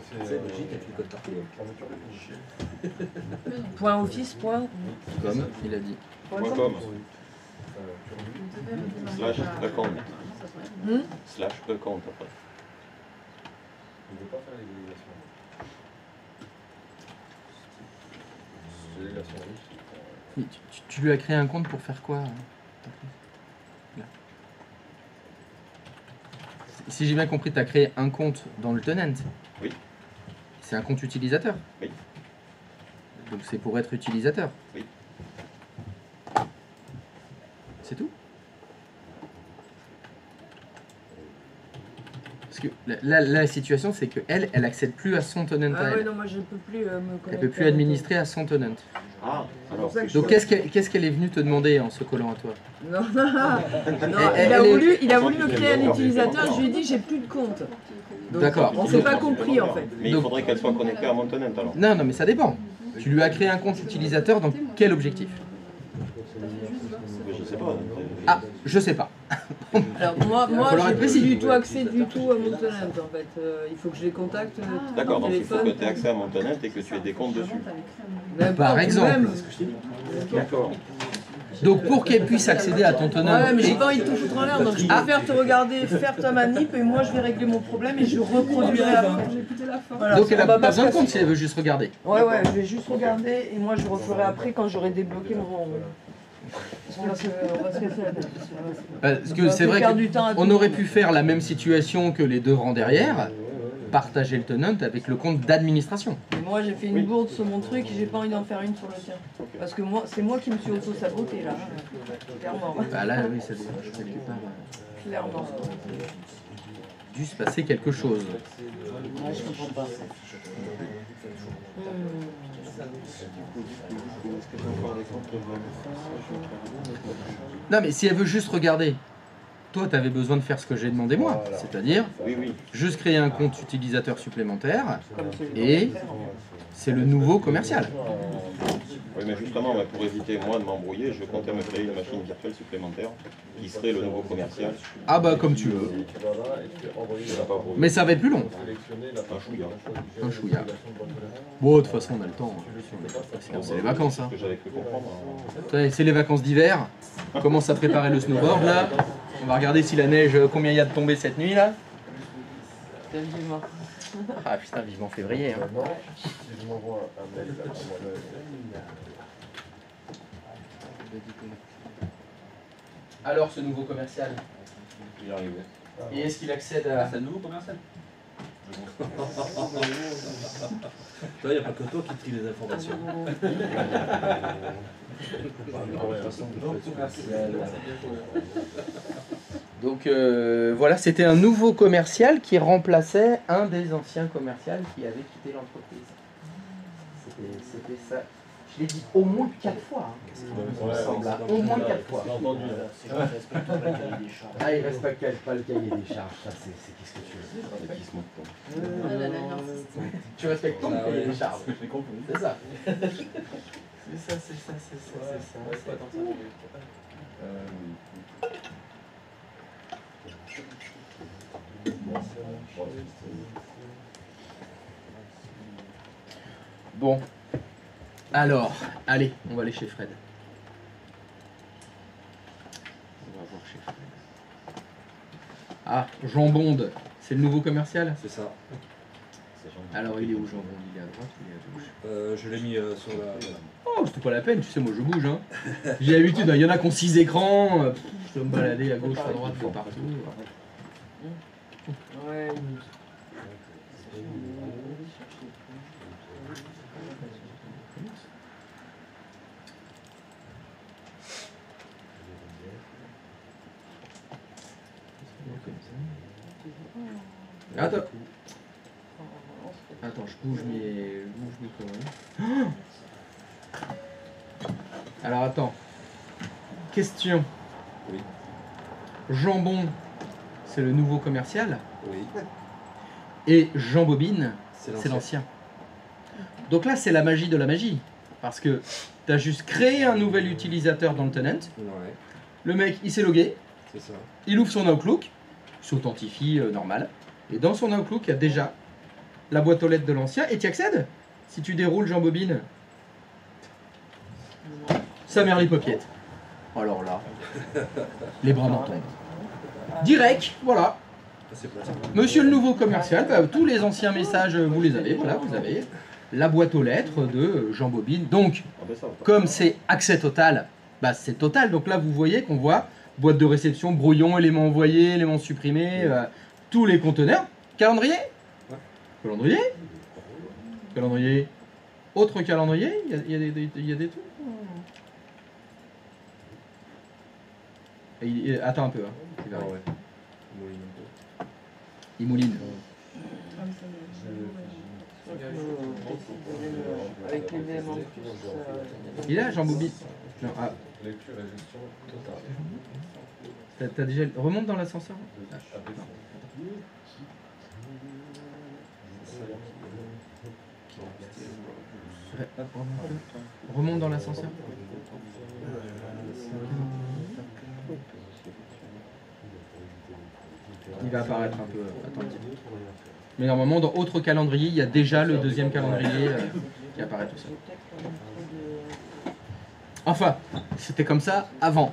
C'est logique avec les codes partout. Point office, point. Comme il a dit. .com slash account slash account après. On ne veut pas faire l'égalisation. C'est l'égalisation riche. Mais tu lui as créé un compte pour faire quoi, Patrice? Là. Si j'ai bien compris, tu as créé un compte dans le tenant. Oui. C'est un compte utilisateur. Oui. Donc c'est pour être utilisateur. Oui. C'est tout? Parce que la situation, c'est qu'elle, elle accède plus à son tenant à Ah ouais, elle. non, moi je peux plus me connecter. Elle peut plus administrer à son tenant. Ah, alors. pour ça que je- Donc qu'est-ce qu'elle est venue te demander en se collant à toi? Non, non, Elle il a voulu me créer un utilisateur, je lui ai dit j'ai plus de compte. Donc, D'accord. on s'est pas compris en fait. Mais il Donc- faudrait qu'elle soit connectée à mon tenant alors. Non, non, mais ça dépend. Tu lui as créé un compte utilisateur dans quel objectif? Mais je sais pas. Ah, je sais pas. Alors moi Faut leur j'ai être plus précis. du tout accès du tout à mon tenant en fait. Il faut que je les contacte D'accord, par donc il faut que téléphone. tu aies accès à mon tenant et que tu aies des comptes dessus. N'importe Par où exemple. même. D'accord. Donc pour qu'elle puisse accéder à ton tenant, Ouais, mais j'ai pas envie de te foutre en l'air, donc je préfère te regarder faire ta manip et moi je vais régler mon problème et je reproduirai après. Voilà, donc elle on a va pas besoin de se compte casser. si elle veut juste regarder. Ouais, je vais juste regarder et moi je referai après quand j'aurai débloqué mon. Parce qu'on va se casser la tête. Parce que c'est vrai qu'on aurait pu faire la même situation que les deux rangs derrière, partager le tenant avec le compte d'administration. Et moi j'ai fait une bourde sur mon truc et j'ai pas envie d'en faire une sur le tien. Parce que moi, c'est moi qui me suis auto-saboté là, clairement. Bah là, oui, ça doit quelque part Clairement. dû se passer quelque chose. Ouais, je comprends pas. Non, mais si elle veut juste regarder, toi, tu avais besoin de faire ce que j'ai demandé moi, c'est-à-dire Oui, oui. juste créer un compte utilisateur supplémentaire et c'est le nouveau commercial. Oui, mais justement, mais pour éviter moi de m'embrouiller, je comptais me créer une machine virtuelle supplémentaire qui serait le nouveau commercial. Ah bah comme tu veux. Je l'ai pas pour- Mais ça va être plus long. Un chouïa. Un chouïa. Bon, de toute façon, on a le temps. Sinon, c'est les vacances. Hein. Ce que j'avais cru comprendre. Ouais, c'est les vacances d'hiver. On commence à préparer le snowboard là. On va regarder si la neige, combien il y a de tombée cette nuit là. Ah putain, vivement février. Hein. Alors ce nouveau commercial, Il est arrivé. et est-ce qu'il accède à... C'est un nouveau commercial. Il n'y a pas que toi qui trie les informations. Donc voilà, c'était un nouveau commercial qui remplaçait un des anciens commerciaux qui avait quitté l'entreprise. C'était ça. Je l'ai dit au moins 4 fois. Hein. Il me semble, hein. Au moins 4 fois. Ah, il respecte pas le cahier des charges. Ça, c'est qu'est-ce que tu veux? Et qui se moque pas. Ah là là, il insiste. Tu respectes ton cahier des charges. J'ai compris. C'est ça. C'est ça. Bon. Alors, allez, on va aller chez Fred. On va voir chez Fred. Ah, Jean Bond, c'est le nouveau commercial? C'est ça. Alors, il est où Jean Bond? Il est à droite ou il est à gauche? Je l'ai mis sur la... Oh, c'était pas la peine, tu sais, moi je bouge. Hein. J'ai l'habitude, il y en a qui ont 6 écrans, je dois me balader à gauche, à droite, de partout. Ouais. Attends. Attends, je bouge mes conneries. Alors attends. Question. Oui. Jambon, c'est le nouveau commercial. Oui. Et Jean Bobine, C'est c'est l'ancien. Donc là, c'est la magie de la magie. Parce que tu as juste créé un nouvel utilisateur dans le tenant. Ouais, Le mec, il s'est logué. c'est ça. Il ouvre son Outlook. Il s'authentifie normal. Et dans son Outlook, il y a déjà la boîte aux lettres de l'ancien. Et tu y accèdes. Si tu déroules Jean Bobine. Sa mère les paupiettes. Alors là, les bras m'en tombent. Direct, voilà. C'est pratique. Monsieur le nouveau commercial, bah, tous les anciens messages, vous les avez. Voilà, vous avez la boîte aux lettres de Jean Bobine. Donc, comme c'est accès total, bah, c'est total. Donc là, vous voyez qu'on voit boîte de réception, brouillon, éléments envoyés, éléments supprimés, tous les conteneurs. Calendrier. Calendrier. Calendrier. Autre calendrier. Il y a des trucs. Attends un peu. Hein. Il Ah arrive. ouais. Mouline un peu. Il mouline. Avec les éléments plus. Il est là, Jean Bobine. Non, ah, Lecture et gestion totale. t'as déjà. Remonte dans l'ascenseur. Remonte dans l'ascenseur. Il va apparaître un peu. Attends. Mais normalement, dans autre calendrier, il y a déjà le deuxième calendrier qui apparaît tout seul. Enfin, c'était comme ça avant.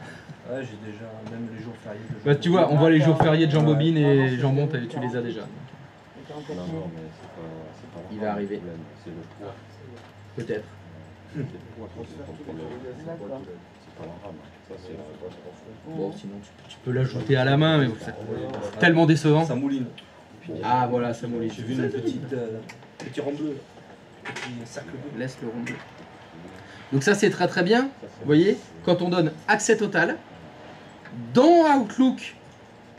Ouais, j'ai déjà même les jours fériés. Bah, tu vois, on voit les jours fériés de Jean Bobine et Jean Bon, tu les as déjà. Non, non, mais c'est pas Il va arriver. le problème, c'est le poids. Peut-être. C'est le poids qui pose problème. C'est pas la rame. Ça, c'est Bon, sinon tu peux l'ajouter à la main, mais c'est tellement décevant. Ça mouline. Ah voilà, ça mouline. J'ai vu une petite, petit rond bleu. Petit cercle bleu. Laisse le rond bleu. Donc ça c'est très très bien. Vous voyez, quand on donne accès total, dans Outlook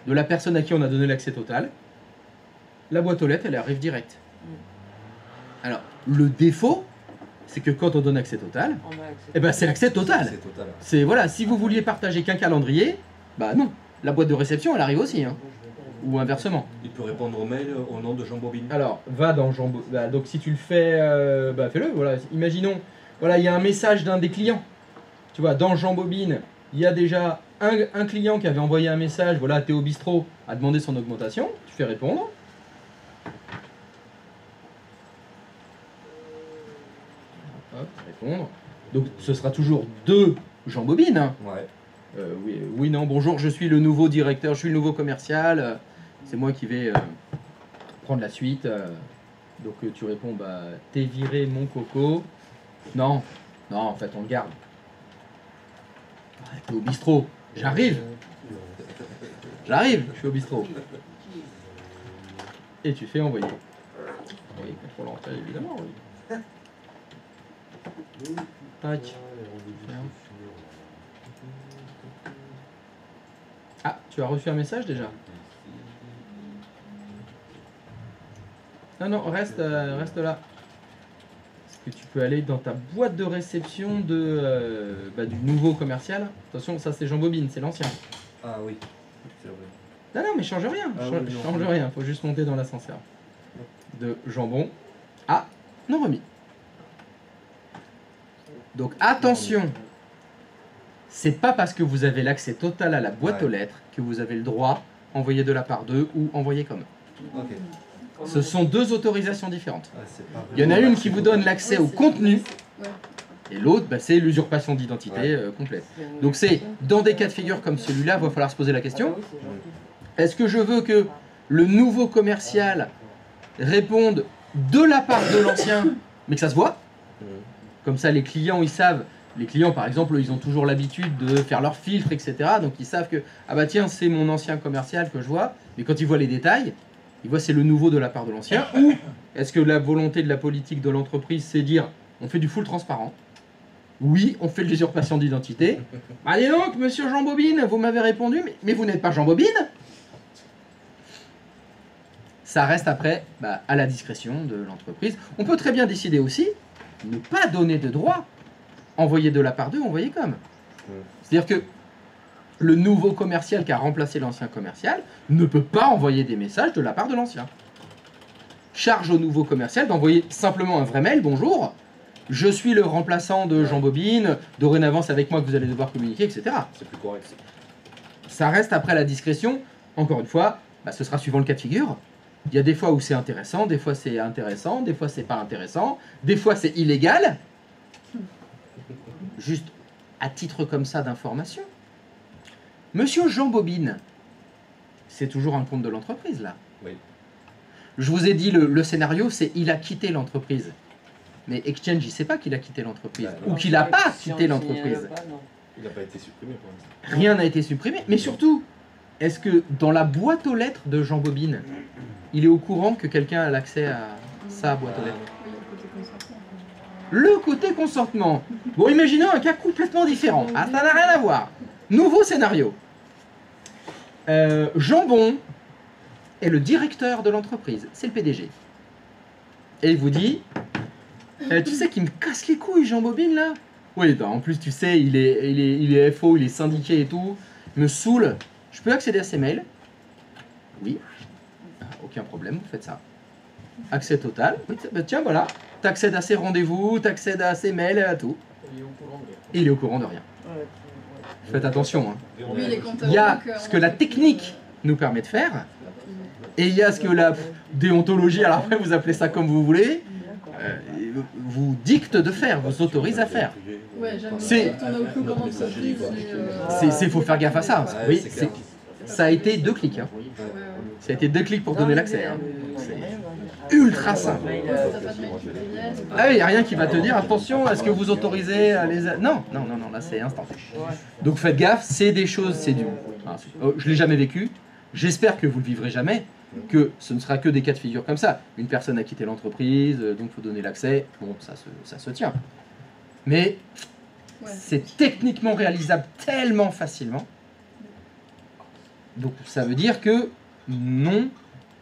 de la personne à qui on a donné l'accès total, la boîte aux lettres elle arrive direct. Alors le défaut, c'est que quand on donne accès total, eh ben c'est l'accès total. C'est total. C'est voilà, si vous vouliez partager qu'un calendrier, bah non, la boîte de réception elle arrive aussi, hein. Ou inversement. Il peut répondre au mail au nom de Jean Bobine. Alors, va dans Jean Bobine. Bah, donc si tu le fais, bah fais-le. Voilà. Imaginons, voilà, il y a un message d'un des clients. Tu vois, dans Jean Bobine, il y a déjà un client qui avait envoyé un message. Voilà, Théo Bistrot a demandé son augmentation. Tu fais répondre. Hop, répondre. Donc ce sera toujours de Jean Bobine. Hein. Ouais. Oui, non, bonjour, je suis le nouveau directeur, je suis le nouveau commercial. C'est moi qui vais prendre la suite. Donc tu réponds, bah, t'es viré mon coco. Non, non, en fait, on le garde. T'es au bistrot. J'arrive. J'arrive, je suis au bistrot. Et tu fais envoyer. Oui, contrôle entrée, évidemment, oui. Tac. Ah, tu as reçu un message déjà? Non, non, reste là. Est-ce que tu peux aller dans ta boîte de réception de, du nouveau commercial? Attention, ça c'est Jean Bobine, c'est l'ancien. Ah oui, c'est vrai. Non, non, mais change rien. Ah oui, non. Change rien, faut juste monter dans l'ascenseur. De jambon. Ah, non remis. Donc attention, c'est pas parce que vous avez l'accès total à la boîte Ouais. aux lettres que vous avez le droit envoyer de la part d'eux ou envoyer comme eux. Ok. Ce sont deux autorisations différentes. Ah, c'est pas Il y en a vraiment une qui vous donne l'accès au contenu, et l'autre, bah, c'est l'usurpation d'identité complète. Donc c'est, dans des cas de figure comme celui-là, il va falloir se poser la question, est-ce que je veux que le nouveau commercial réponde de la part de l'ancien, mais que ça se voit? Comme ça, les clients, ils savent. Les clients, par exemple, ils ont toujours l'habitude de faire leur filtre, etc. Donc ils savent que, ah bah tiens, c'est mon ancien commercial que je vois. Mais quand ils voient les détails, ils voient c'est le nouveau de la part de l'ancien. Ou est-ce que la volonté de la politique de l'entreprise, c'est dire, on fait du full transparent? Oui, on fait de l'usurpation d'identité. Allez donc, monsieur Jean Bobine, vous m'avez répondu, mais vous n'êtes pas Jean Bobine? Ça reste après à la discrétion de l'entreprise. On peut très bien décider aussi ne pas donner de droit, envoyer de la part d'eux, envoyer comme. C'est-à-dire que le nouveau commercial qui a remplacé l'ancien commercial ne peut pas envoyer des messages de la part de l'ancien. Charge au nouveau commercial d'envoyer simplement un vrai mail, bonjour, je suis le remplaçant de Jean Bobine, dorénavant c'est avec moi que vous allez devoir communiquer, etc. C'est plus correct. Ça reste après la discrétion, encore une fois, ce sera suivant le cas de figure. Il y a des fois où c'est intéressant, des fois c'est intéressant, des fois c'est pas intéressant, des fois c'est illégal. Juste à titre comme ça d'information. Monsieur Jean Bobine, c'est toujours un compte de l'entreprise là. Oui. Je vous ai dit le scénario, c'est il a quitté l'entreprise. Mais Exchange, il ne sait pas qu'il a quitté l'entreprise. Ou qu'il n'a pas quitté l'entreprise. Il n'a pas été supprimé pour l'instant. Rien n'a été supprimé. Mais surtout, est-ce que dans la boîte aux lettres de Jean Bobine, il est au courant que quelqu'un a l'accès à sa boîte aux lettres? Le côté consentement. Bon, imaginons un cas complètement différent. Ah, ça n'a rien à voir. Nouveau scénario. Jambon est le directeur de l'entreprise. C'est le PDG. Et il vous dit, tu sais qu'il me casse les couilles, Jean Bobine, là? Oui, en plus, tu sais, il est FO, il est syndiqué et tout. Il me saoule. Je peux accéder à ses mails? Oui. Aucun problème, vous faites ça. Accès total. Oui, tiens, voilà. Tu accèdes à ses rendez-vous, tu accèdes à ses mails, à tout. Et il est au courant de rien. Faites attention. Hein. Il y a ce que la technique nous permet de faire, et il y a ce que la déontologie, alors après vous appelez ça comme vous voulez, vous dicte de faire, vous autorise à faire. Il faut faire gaffe à ça. Oui, ça a été 2 clics. Hein. Ça a été 2 clics pour donner l'accès. Hein. C'est ultra simple. Ah oui, il n'y a rien qui va te dire, attention, est-ce que vous autorisez à les... Non, là c'est instant. Donc faites gaffe, c'est des choses, c'est du... Je ne l'ai jamais vécu, j'espère que vous ne le vivrez jamais, que ce ne sera que des cas de figure comme ça. Une personne a quitté l'entreprise, donc il faut donner l'accès, bon, ça se tient. Mais c'est techniquement réalisable tellement facilement. Donc ça veut dire que non,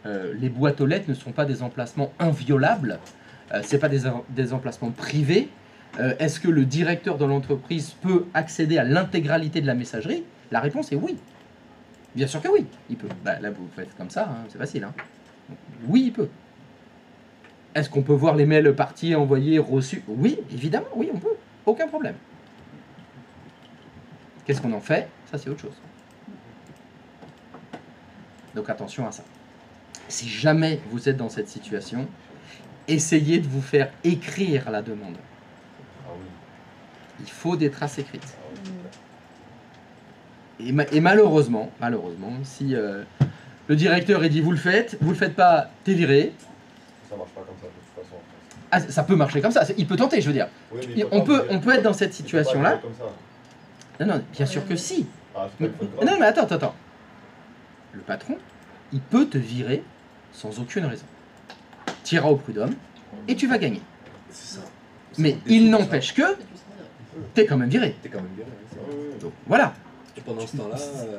les boîtes aux lettres ne sont pas des emplacements inviolables, ce n'est pas des emplacements privés. Est-ce que le directeur de l'entreprise peut accéder à l'intégralité de la messagerie? La réponse est oui. Bien sûr que oui, il peut. Là, vous faites comme ça, hein, c'est facile. Hein. Oui, il peut. Est-ce qu'on peut voir les mails partis, envoyés, reçus? Oui, évidemment, oui, on peut. Aucun problème. Qu'est-ce qu'on en fait? Ça, c'est autre chose. Donc attention à ça. Si jamais vous êtes dans cette situation, essayez de vous faire écrire la demande. Il faut des traces écrites. Et malheureusement, si le directeur dit vous le faites pas, t'es viré. Ça marche pas comme ça de toute façon. Ah, ça peut marcher comme ça, il peut tenter, je veux dire. Oui, on peut être dans cette situation-là. Non, bien sûr que si. Non, mais attends. Le patron, il peut te virer sans aucune raison. Tu iras au prud'homme et tu vas gagner. Mais il n'empêche que t'es quand même viré. Donc voilà. Et pendant ce temps-là,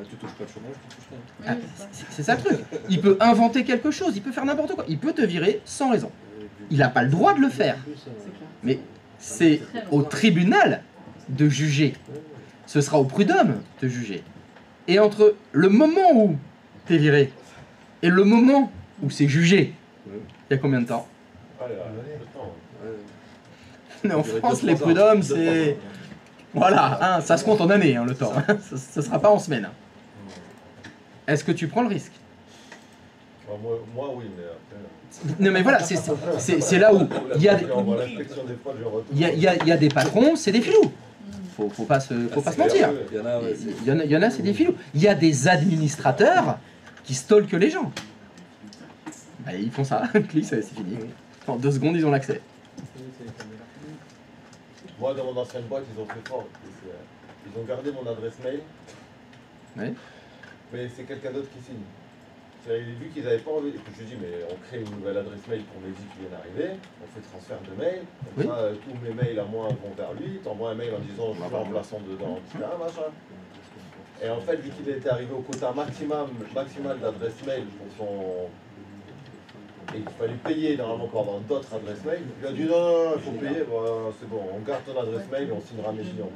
tu touches pas de chômage, tu touches rien. C'est ça le truc. Il peut inventer quelque chose, il peut faire n'importe quoi. Il peut te virer sans raison. Il n'a pas le droit de le faire. Mais c'est au tribunal de juger. Ce sera au prud'homme de juger. Et entre le moment où t'es viré et le moment où c'est jugé, il y a combien de temps? Mais en France, les prud'hommes, c'est... Voilà, hein, ça se compte en années, hein, le temps. Ça ne sera pas en semaine. Est-ce que tu prends le risque? Moi, oui, mais après... Non mais voilà, c'est là où il y a, J'envoie l'inspection des fraudes, j'envoie tout. il y a des patrons, c'est des filous. Faut pas se mentir. Il y en a, ouais, Il y en a, c'est des filous. Il y a des administrateurs qui stalkent les gens. Bah, ils font ça, clic, c'est fini. En 2 secondes, ils ont l'accès. Moi, dans mon ancienne boîte, ils ont fait fort. Ils ont gardé mon adresse mail. Ouais. Mais c'est quelqu'un d'autre qui signe. Vu qu'ils n'avaient pas envie, je dis, mais on crée une nouvelle adresse mail pour Mehdi qui vient d'arriver, on fait transfert de mail, comme ça, tous mes mails à moi vont vers lui, t'envoies un mail en disant je suis remplaçant dedans, etc. Machin. Et en fait, vu qu'il était arrivé au quota maximal d'adresse mail pour son... Et qu'il fallait payer normalement pour avoir d'autres adresses mail, il a dit non, il faut payer, bon, c'est bon, on garde ton adresse mail et on signera mes clients.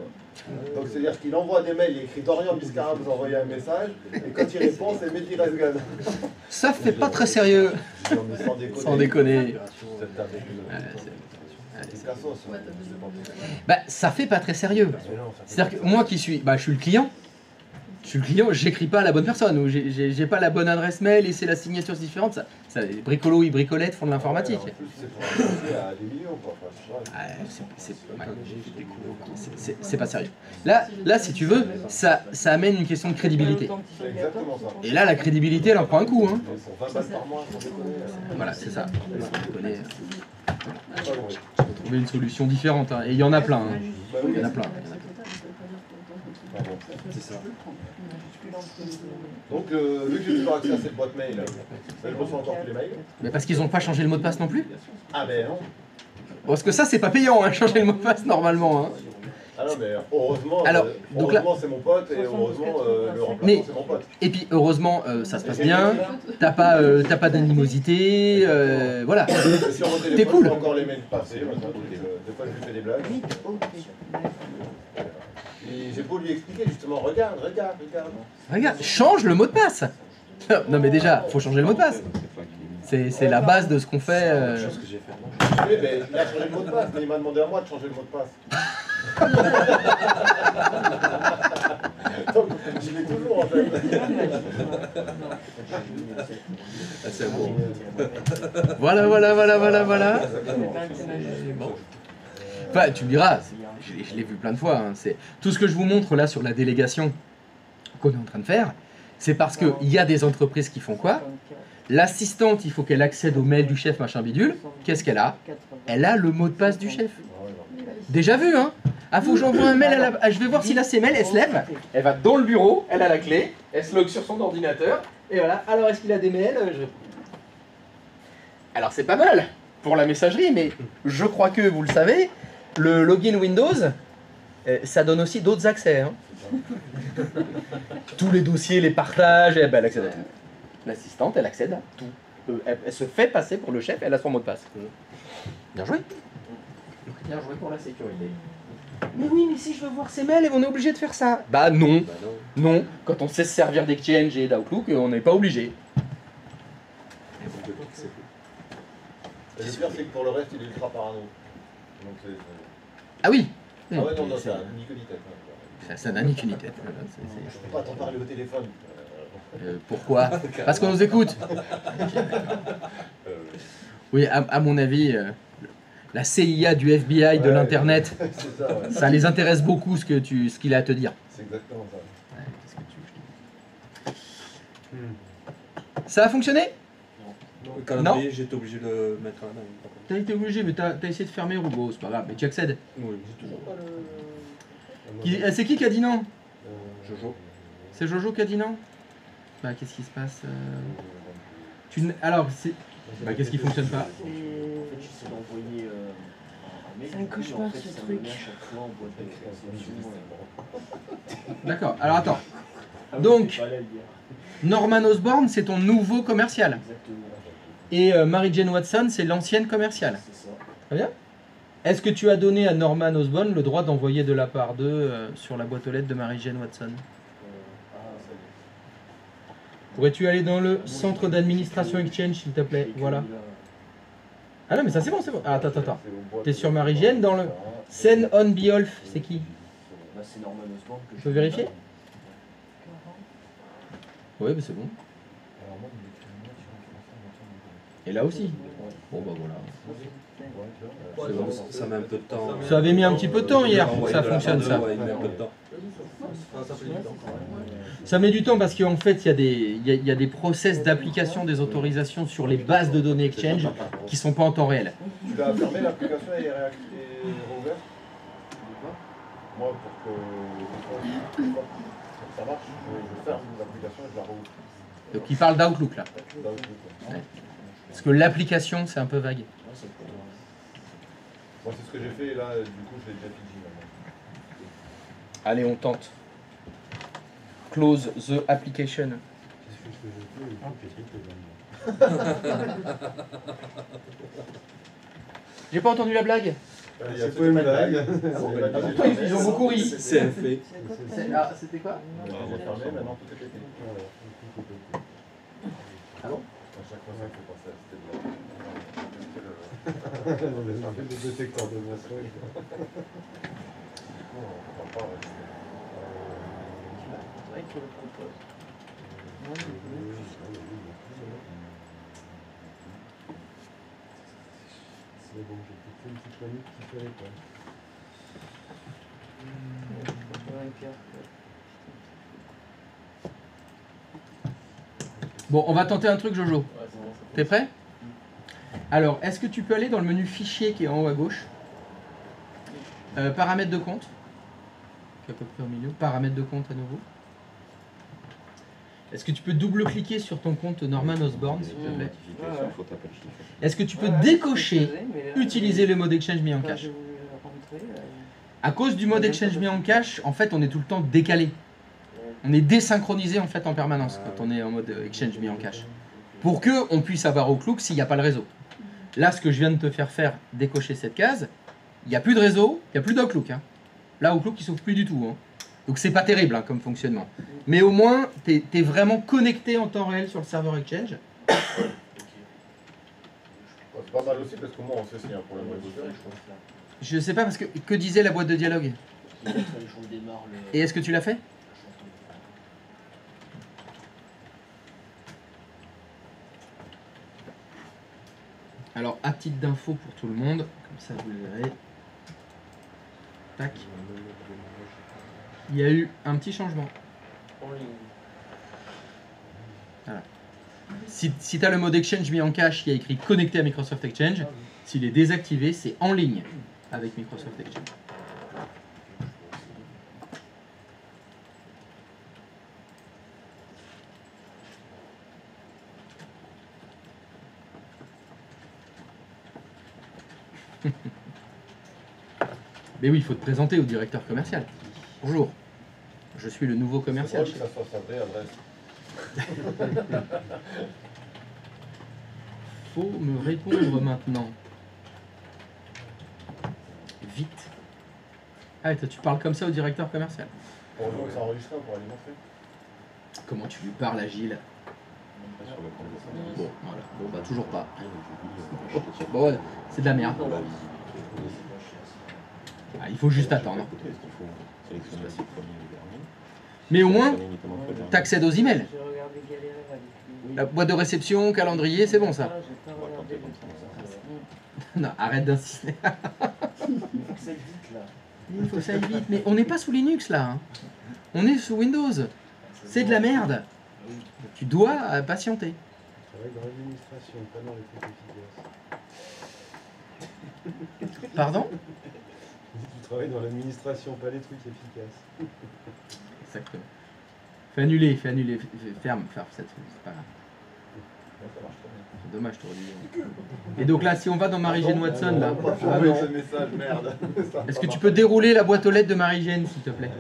Donc c'est-à-dire qu'il envoie des mails, il écrit Dorian Biscara, vous envoyez un message, et quand il répond, c'est Mehdi Resgan. Ça fait pas très sérieux. Sans déconner. C'est cassos. Bah, ça fait pas très sérieux. C'est-à-dire que moi qui suis, bah, je suis le client. Je suis le client, j'écris pas à la bonne personne, ou j'ai pas la bonne adresse mail et c'est la signature différente. Ça, les bricolos, ils bricolettent, font de l'informatique. En plus, c'est pour acheter à des millions, quoi. C'est pas sérieux. Là, si tu veux, ça amène une question de crédibilité. C'est exactement ça. Et là, la crédibilité, elle en prend un coup. Hein. Pour 20 balles par mois, sans déconner. Voilà, c'est ça. Sans déconner. Faut trouver une solution différente. Hein. Et il y en a plein. Hein. Il y en a plein. c'est ça. Donc, vu que j'ai toujours accès à cette boîte mail, je reçois encore plus les mails. Mais parce qu'ils n'ont pas changé le mot de passe non plus. Ah ben non. Parce que ça, c'est pas payant, hein, changer le mot de passe normalement. Hein. Ah non, mais heureusement, Alors, donc là, c'est mon pote et heureusement, le remplaçant, mais, c'est mon pote. et puis, heureusement, ça se passe bien, t'as pas d'animosité, voilà. T'es cool. Encore les mails passés, des fois je lui fais des blagues. Et j'ai beau lui expliquer justement, regarde. Regarde, change le mot de passe. Non mais déjà, faut changer le mot de passe. C'est la base de ce qu'on fait. Chose que j'ai fait. Oui, mais il a changé le mot de passe, mais il m'a demandé à moi de changer le mot de passe. Donc, je l'ai toujours en fait. Ah, c'est bon. Voilà. Bon. Enfin, tu me diras, je l'ai vu plein de fois. Hein. Tout ce que je vous montre là sur la délégation qu'on est en train de faire, c'est parce qu'il y a des entreprises qui font quoi? L'assistante, il faut qu'elle accède au mail du chef machin bidule. Qu'est-ce qu'elle a? Elle a le mot de passe du chef. Déjà vu, hein? Ah, faut que j'envoie un mail à je vais voir s'il a ses mails, elle se lève, elle va dans le bureau, elle a la clé, elle se log sur son ordinateur, et voilà. Alors, est-ce qu'il a des mails? Alors, c'est pas mal pour la messagerie, mais je crois que, vous le savez, le login Windows, ça donne aussi d'autres accès. Hein. Tous les dossiers, les partages, elle accède à tout. L'assistante, elle accède à tout. Elle se fait passer pour le chef, elle a son mot de passe. Bien joué. Bien joué pour la sécurité. Mais oui, mais si je veux voir ses mails, on est obligé de faire ça. Bah non. Non. Quand on sait se servir d'Exchange et d'Outlook, on n'est pas obligé. Le pire, c'est que pour le reste, il est ultra parano. Ah oui. Ah ouais, non, ça n'a ni queue ni tête. Ça n'a ni queue ni tête. Je peux pas t'en parler au téléphone. Pourquoi? Parce qu'on nous écoute. Oui, à mon avis, la CIA du FBI de l'Internet, ça les intéresse beaucoup ce qu'il a à te dire. C'est exactement ça. Ouais, qu'est-ce que tu veux que je te dise? Ça a fonctionné? Le calendrier, j'étais obligé de le mettre à la main. T'as été obligé, mais t'as essayé de fermer Rougo, c'est pas grave, mais tu accèdes. Oui, j'ai toujours pas C'est qui a dit non? Jojo. C'est Jojo qui a dit non? Bah, qu'est-ce qui se passe Alors, bah, qu'est-ce qui fonctionne pas? C'est un cauchemar ce truc. D'accord, alors attends. Donc, Norman Osborn, c'est ton nouveau commercial. Et Mary Jane Watson, c'est l'ancienne commerciale. Très bien. Est-ce que tu as donné à Norman Osborn le droit d'envoyer de la part d'eux sur la boîte aux lettres de Mary Jane Watson? Pourrais-tu aller dans le centre d'administration Exchange, s'il te plaît? Voilà. Ah non, mais ça c'est bon, c'est bon. Ah, attends. T'es sur Mary Jane dans le... Sen On Biolf, c'est qui? Je peux vérifier? Oui, mais c'est bon. Et là aussi. Bon bah voilà. C'est bon, ça met un peu de temps. Ça avait mis un petit peu de temps hier pour que Envoyer ça de la fonctionne part ça. deux, ouais, il met un peu de temps. Ça met du temps parce qu'en fait il y a des process d'application des autorisations sur les bases de données Exchange qui sont pas en temps réel. Tu l'as fermé, l'application est rouverte? Moi, pour que ça marche, je ferme l'application et je la rouvre. Donc il parle d'Outlook là. Ouais. Parce que l'application c'est un peu vague. Moi, c'est ce que j'ai fait et là, du coup, je l'ai déjà fini maintenant. Allez, on tente. Close the application. J'ai pas entendu la blague. C'est pas une blague. Ils ont beaucoup ri. C'est un fait. C'était quoi? J'ai fermé, maintenant tout est pété. Ah bon? À chaque fois, ça me fait penser à cette blague. Le détecteur de maçon. On parle pas, ouais. C'est vrai qu'il le propose. C'est bon, j'ai fait une petite manip qu'il fallait pas. Bon, on va tenter un truc, Jojo. T'es prêt? Alors, est-ce que tu peux aller dans le menu fichier qui est en haut à gauche? Paramètres de compte, qui est à peu près au milieu. Paramètres de compte à nouveau. Est-ce que tu peux double-cliquer sur ton compte Norman Osborn, s'il te plaît? Est-ce que tu peux décocher utiliser le mode Exchange mis en cache? À cause du mode Exchange mis en cache, en fait, on est tout le temps décalé. On est désynchronisé en fait en permanence quand on est en mode Exchange mis en cache. Pour que on puisse avoir Outlook s'il n'y a pas le réseau. Là, ce que je viens de te faire décocher cette case, il n'y a plus de réseau, il n'y a plus d'Outlook. Hein. Là, Outlook, il s'ouvre plus du tout. Hein. Donc, c'est pas terrible hein, comme fonctionnement. Mais au moins, tu es vraiment connecté en temps réel sur le serveur Exchange. C'est pas mal aussi parce que moi, on sait s'il y a un problème avec ça. Je sais pas parce que disait la boîte de dialogue. Et est-ce que tu l'as fait? Alors, à titre d'info pour tout le monde, comme ça vous le verrez. Tac. Il y a eu un petit changement. Voilà. Si tu as le mode Exchange mis en cache, il y a écrit connecté à Microsoft Exchange. S'il est désactivé, c'est en ligne avec Microsoft Exchange. Mais oui, il faut te présenter au directeur commercial. Bonjour, je suis le nouveau commercial. C'est drôle que ça soit sa vraie adresse. Faut me répondre maintenant. Vite. Ah, et toi, tu parles comme ça au directeur commercial. Pour nous, c'est enregistré, on pourra lui montrer. Comment tu lui parles, Agile? Bon, voilà. Bon, bah, toujours pas. Bon, ouais, c'est de la merde. Ah, il faut juste attendre. Mais au moins, tu accèdes aux emails. La boîte de réception, calendrier, c'est bon ça. Non, arrête d'insister. Il faut que ça aille vite. Mais on n'est pas sous Linux là. Hein. On est sous Windows. C'est de la merde. Tu dois patienter. C'est vrai que dans l'administration, pas dans les trucs efficaces. Pardon? Tu travailles dans l'administration, pas les trucs efficaces. Exactement. Fais annuler. Ferme, c'est pas grave. C'est dommage, t'aurais dû. Et donc là, si on va dans Marie-Jeanne Watson, là. Ah oui, ce message, merde. Est-ce que tu peux dérouler la boîte aux lettres de Marie-Jeanne, s'il te plaît?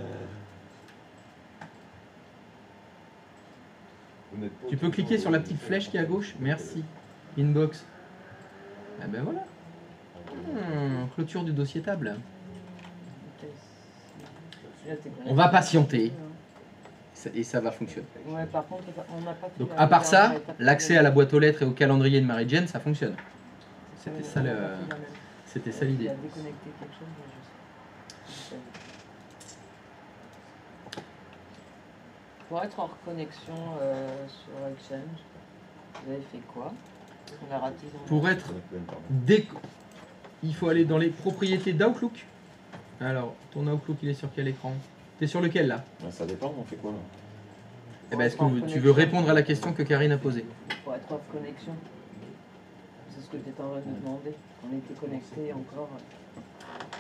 Tu peux cliquer sur la petite flèche qui est à gauche. Merci. Inbox. Ah ben voilà. Clôture du dossier table. On va patienter. Et ça va fonctionner. Ouais, par contre, on n'a pas fait Donc la à part ça, dernière étape. l'accès à la boîte aux lettres et au calendrier de Marie-Jeanne, ça fonctionne. C'était ça On a le- pas fait la même. c'était ça Il l'idée. a déconnecté quelque chose, mais je sais. Pour être en reconnexion sur Exchange, vous avez fait quoi? On a raté. Pour être il faut aller dans les propriétés d'Outlook. Alors, ton Outlook, il est sur quel écran? T'es sur lequel là? Ça dépend, on fait quoi là? Eh ben, est-ce que tu veux répondre à la question que Karine a posée? Pour être off connexion. C'est ce que tu étais en train de demander. On était connectés encore.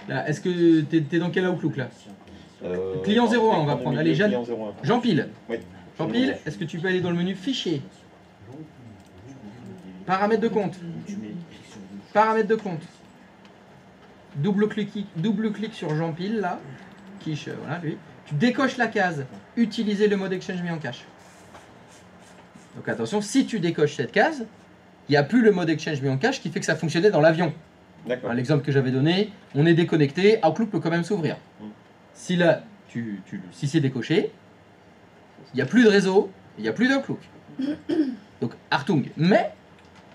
Là, est-ce que t'es dans quel Outlook là? Client 01, on va prendre. Allez, Jean-Pile. Oui. Jean-Pile, est-ce que tu peux aller dans le menu Fichier? Paramètres de compte. Paramètres de compte. Double-clic sur Jean-Pile là. Quiche, voilà lui. Tu décoches la case. Utiliser le mode Exchange mis en cache. Donc attention, si tu décoches cette case, il n'y a plus le mode Exchange mis en cache qui fait que ça fonctionnait dans l'avion. D'accord. L'exemple que j'avais donné, on est déconnecté, Outlook peut quand même s'ouvrir. Si là, si c'est décoché, il n'y a plus de réseau, il n'y a plus d'Outlook. Donc Hartung. Mais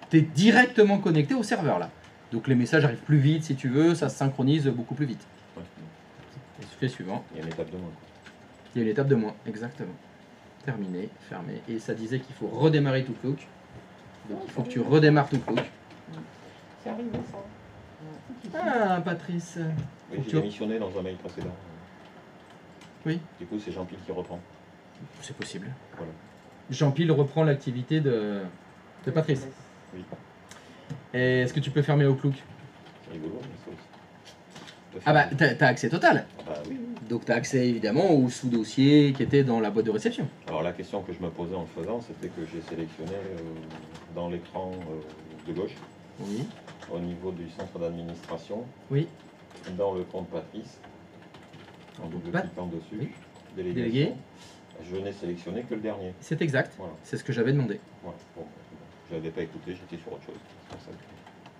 tu es directement connecté au serveur là. Donc les messages arrivent plus vite si tu veux, ça se synchronise beaucoup plus vite. Et fais suivant. Il y a une étape de moins. Il y a une étape de moins, exactement. Terminé, fermé. Et ça disait qu'il faut redémarrer Outlook. Donc il faut que tu redémarres Outlook. C'est arrivé ça. Ah, Patrice. Oui, j'ai démissionné dans un mail précédent. Oui. Du coup, c'est Jean-Pile qui reprend. C'est possible. Voilà. Jean-Pile reprend l'activité de Patrice. Oui. Et est-ce que tu peux fermer Outlook? C'est rigolo, mais ça aussi. Ah bah, t'as accès total. Bah oui. Donc t'as accès évidemment au sous-dossier qui était dans la boîte de réception. Alors la question que je me posais en le faisant, c'était que j'ai sélectionné dans l'écran de gauche, Oui. au niveau du centre d'administration, Oui. dans le compte Patrice, en double cliquant dessus, Oui. délégation, Délégué. je n'ai sélectionné que le dernier. C'est exact. Voilà. C'est ce que j'avais demandé. Voilà. Bon, je n'avais pas écouté, j'étais sur autre chose. C'est pour ça que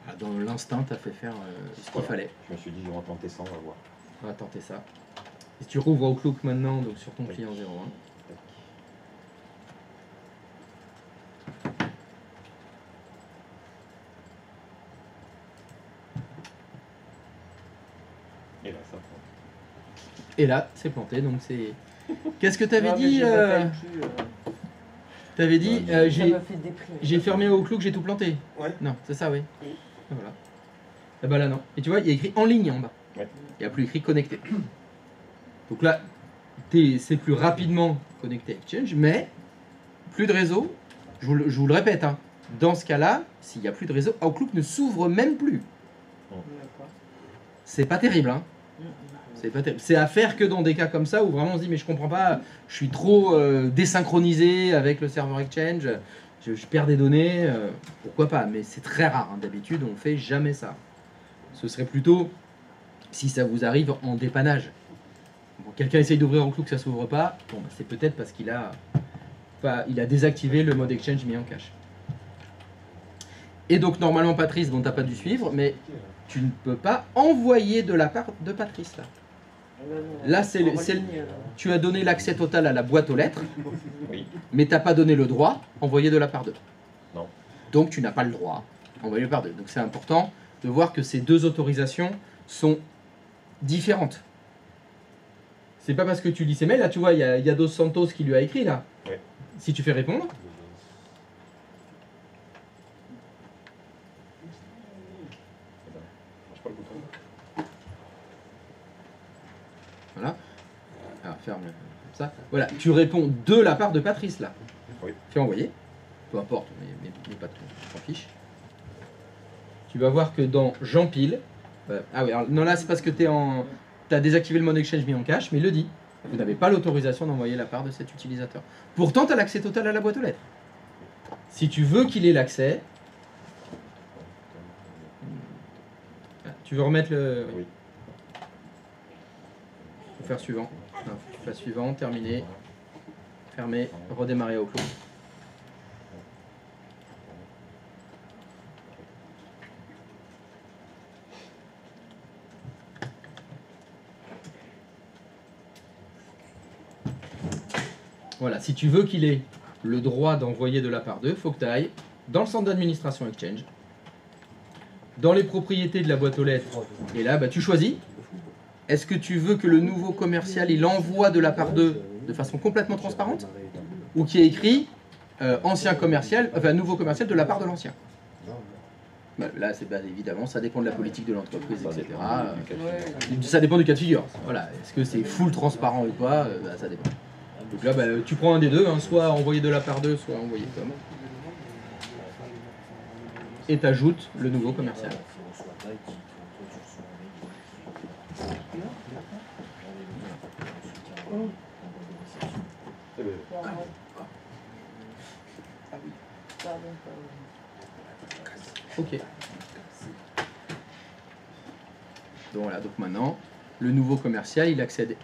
Ah, dans l'instinct, t'as fait faire ce qu'il fallait. je me suis dit, je vais tenter ça, on va voir. On va tenter ça. Et si tu rouvres Outlook maintenant, donc sur ton Oui. client 01. Et là, ça prend. Et là, c'est planté, donc c'est... Qu'est-ce que t'avais Non, mais dit je m'appelle plus, T'avais dit, ça j'ai me fait déprimer. fermé Outlook, j'ai tout planté. Ouais. Non, c'est ça, oui. Oui. Et voilà. Et bah là, non. Et tu vois, il y a écrit en ligne en bas. Ouais. Il n'y a plus écrit connecté. Donc là, c'est plus rapidement connecté à Exchange, mais plus de réseau. Je vous le répète, hein, dans ce cas-là, s'il n'y a plus de réseau, Outlook ne s'ouvre même plus. D'accord. C'est pas terrible, hein. C'est pas terrible. C'est à faire que dans des cas comme ça où vraiment on se dit mais je comprends pas, je suis trop désynchronisé avec le serveur Exchange, je perds des données, pourquoi pas, mais c'est très rare, hein. D'habitude on fait jamais ça. Ce serait plutôt si ça vous arrive en dépannage. Bon, quelqu'un essaye d'ouvrir Outlook, ça s'ouvre pas, bon, bah, c'est peut-être parce qu'il a désactivé le mode Exchange mis en cache. Et donc normalement Patrice, bon t'as pas dû suivre, mais tu ne peux pas envoyer de la part de Patrice là. Là, tu as donné l'accès total à la boîte aux lettres, Oui. mais tu n'as pas donné le droit envoyer de la part d'eux. Non. Donc tu n'as pas le droit envoyer de la part d'eux. Donc c'est important de voir que ces deux autorisations sont différentes. C'est pas parce que tu lis ces mails, là tu vois, il y a Dos Santos qui lui a écrit là. Oui. Si tu fais répondre, Marche pas le bouton. voilà. Alors ferme comme ça. Voilà, tu réponds de la part de Patrice là. Oui. Fais envoyer. Peu importe, mais pas tout, je t'en fiche. Tu vas voir que dans Jean-Pile, ah oui, alors, non là c'est parce que tu as désactivé le mode Exchange mis en cache, mais il le dit. Vous n'avez pas l'autorisation d'envoyer la part de cet utilisateur. Pourtant, tu as l'accès total à la boîte aux lettres. Si tu veux qu'il ait l'accès, tu veux remettre le... Oui. Faut faire suivant. Non, faut que tu fasses suivant, terminé, fermé, redémarrer au clos. Voilà, si tu veux qu'il ait le droit d'envoyer de la part d'eux, il faut que tu ailles dans le centre d'administration Exchange, dans les propriétés de la boîte aux lettres, et là, bah, tu choisis. Est-ce que tu veux que le nouveau commercial, il envoie de la part d'eux de façon complètement transparente, ou qui est écrit ancien commercial, enfin nouveau commercial de la part de l'ancien? Bah, là, c'est évidemment, ça dépend de la politique de l'entreprise, Ça etc. dépend du cas de figure. Ça dépend du cas de figure. Voilà. Est-ce que c'est full transparent ou pas? Bah, ça dépend. Donc là, bah, tu prends un des deux, hein, soit envoyé de la part d'eux, soit envoyé comme. Et t'ajoutes le nouveau commercial. Eh ben, Ok. Donc voilà, donc maintenant, le nouveau commercial, il accède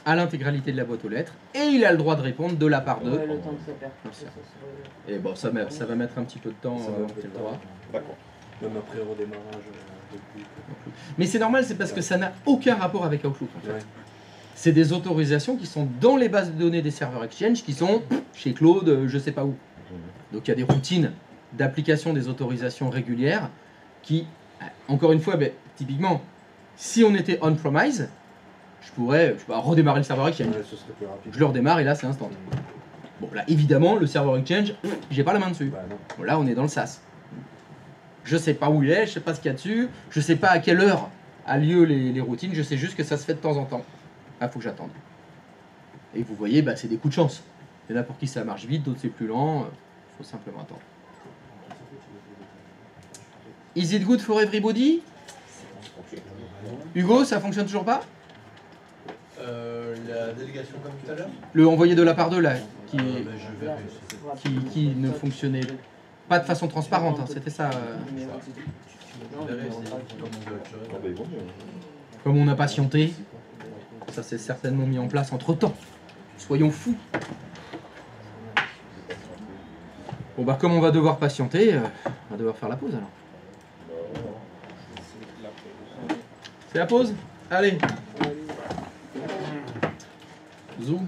à l'intégralité de la boîte aux lettres et il a le droit de répondre de la part d'eux. Ouais, le temps de se perdre. Merci. Et bon, ça va mettre un petit peu de temps. Ça va avant mettre qu'il du le temps. droit. D'accord. Même après le redémarrage depuis. Mais c'est normal, c'est parce que ça n'a aucun rapport avec Outlook. En fait. Ouais. C'est des autorisations qui sont dans les bases de données des serveurs Exchange qui sont chez Claude, je sais pas où. Donc il y a des routines d'application des autorisations régulières qui, encore une fois, ben, typiquement, si on était on-premise, je pourrais redémarrer le serveur Exchange. Ouais, ce serait plus rapide. Je le redémarre et là c'est instant. Bon là évidemment le serveur Exchange, j'ai pas la main dessus. Bah non. Bon, là on est dans le SaaS. Je sais pas où il est, je sais pas ce qu'il y a dessus, je sais pas à quelle heure a lieu les routines, je sais juste que ça se fait de temps en temps. Ah, faut que j'attende. Et vous voyez, bah, c'est des coups de chance. Il y en a pour qui ça marche vite, d'autres c'est plus lent, faut simplement attendre. Is it good for everybody? Hugo, ça fonctionne toujours pas? La délégation comme tout à l'heure Le envoyé de la part d'eux là, Je verrai. qui ne fonctionnait pas de façon transparente, hein, c'était ça. Je verrai si comme on veut autre chose. Ah ben, il vaut mieux. Comme on a patienté, ça s'est certainement mis en place entre temps. Soyons fous. Bon bah comme on va devoir patienter, on va devoir faire la pause alors. C'est la pause? Allez. Zoom.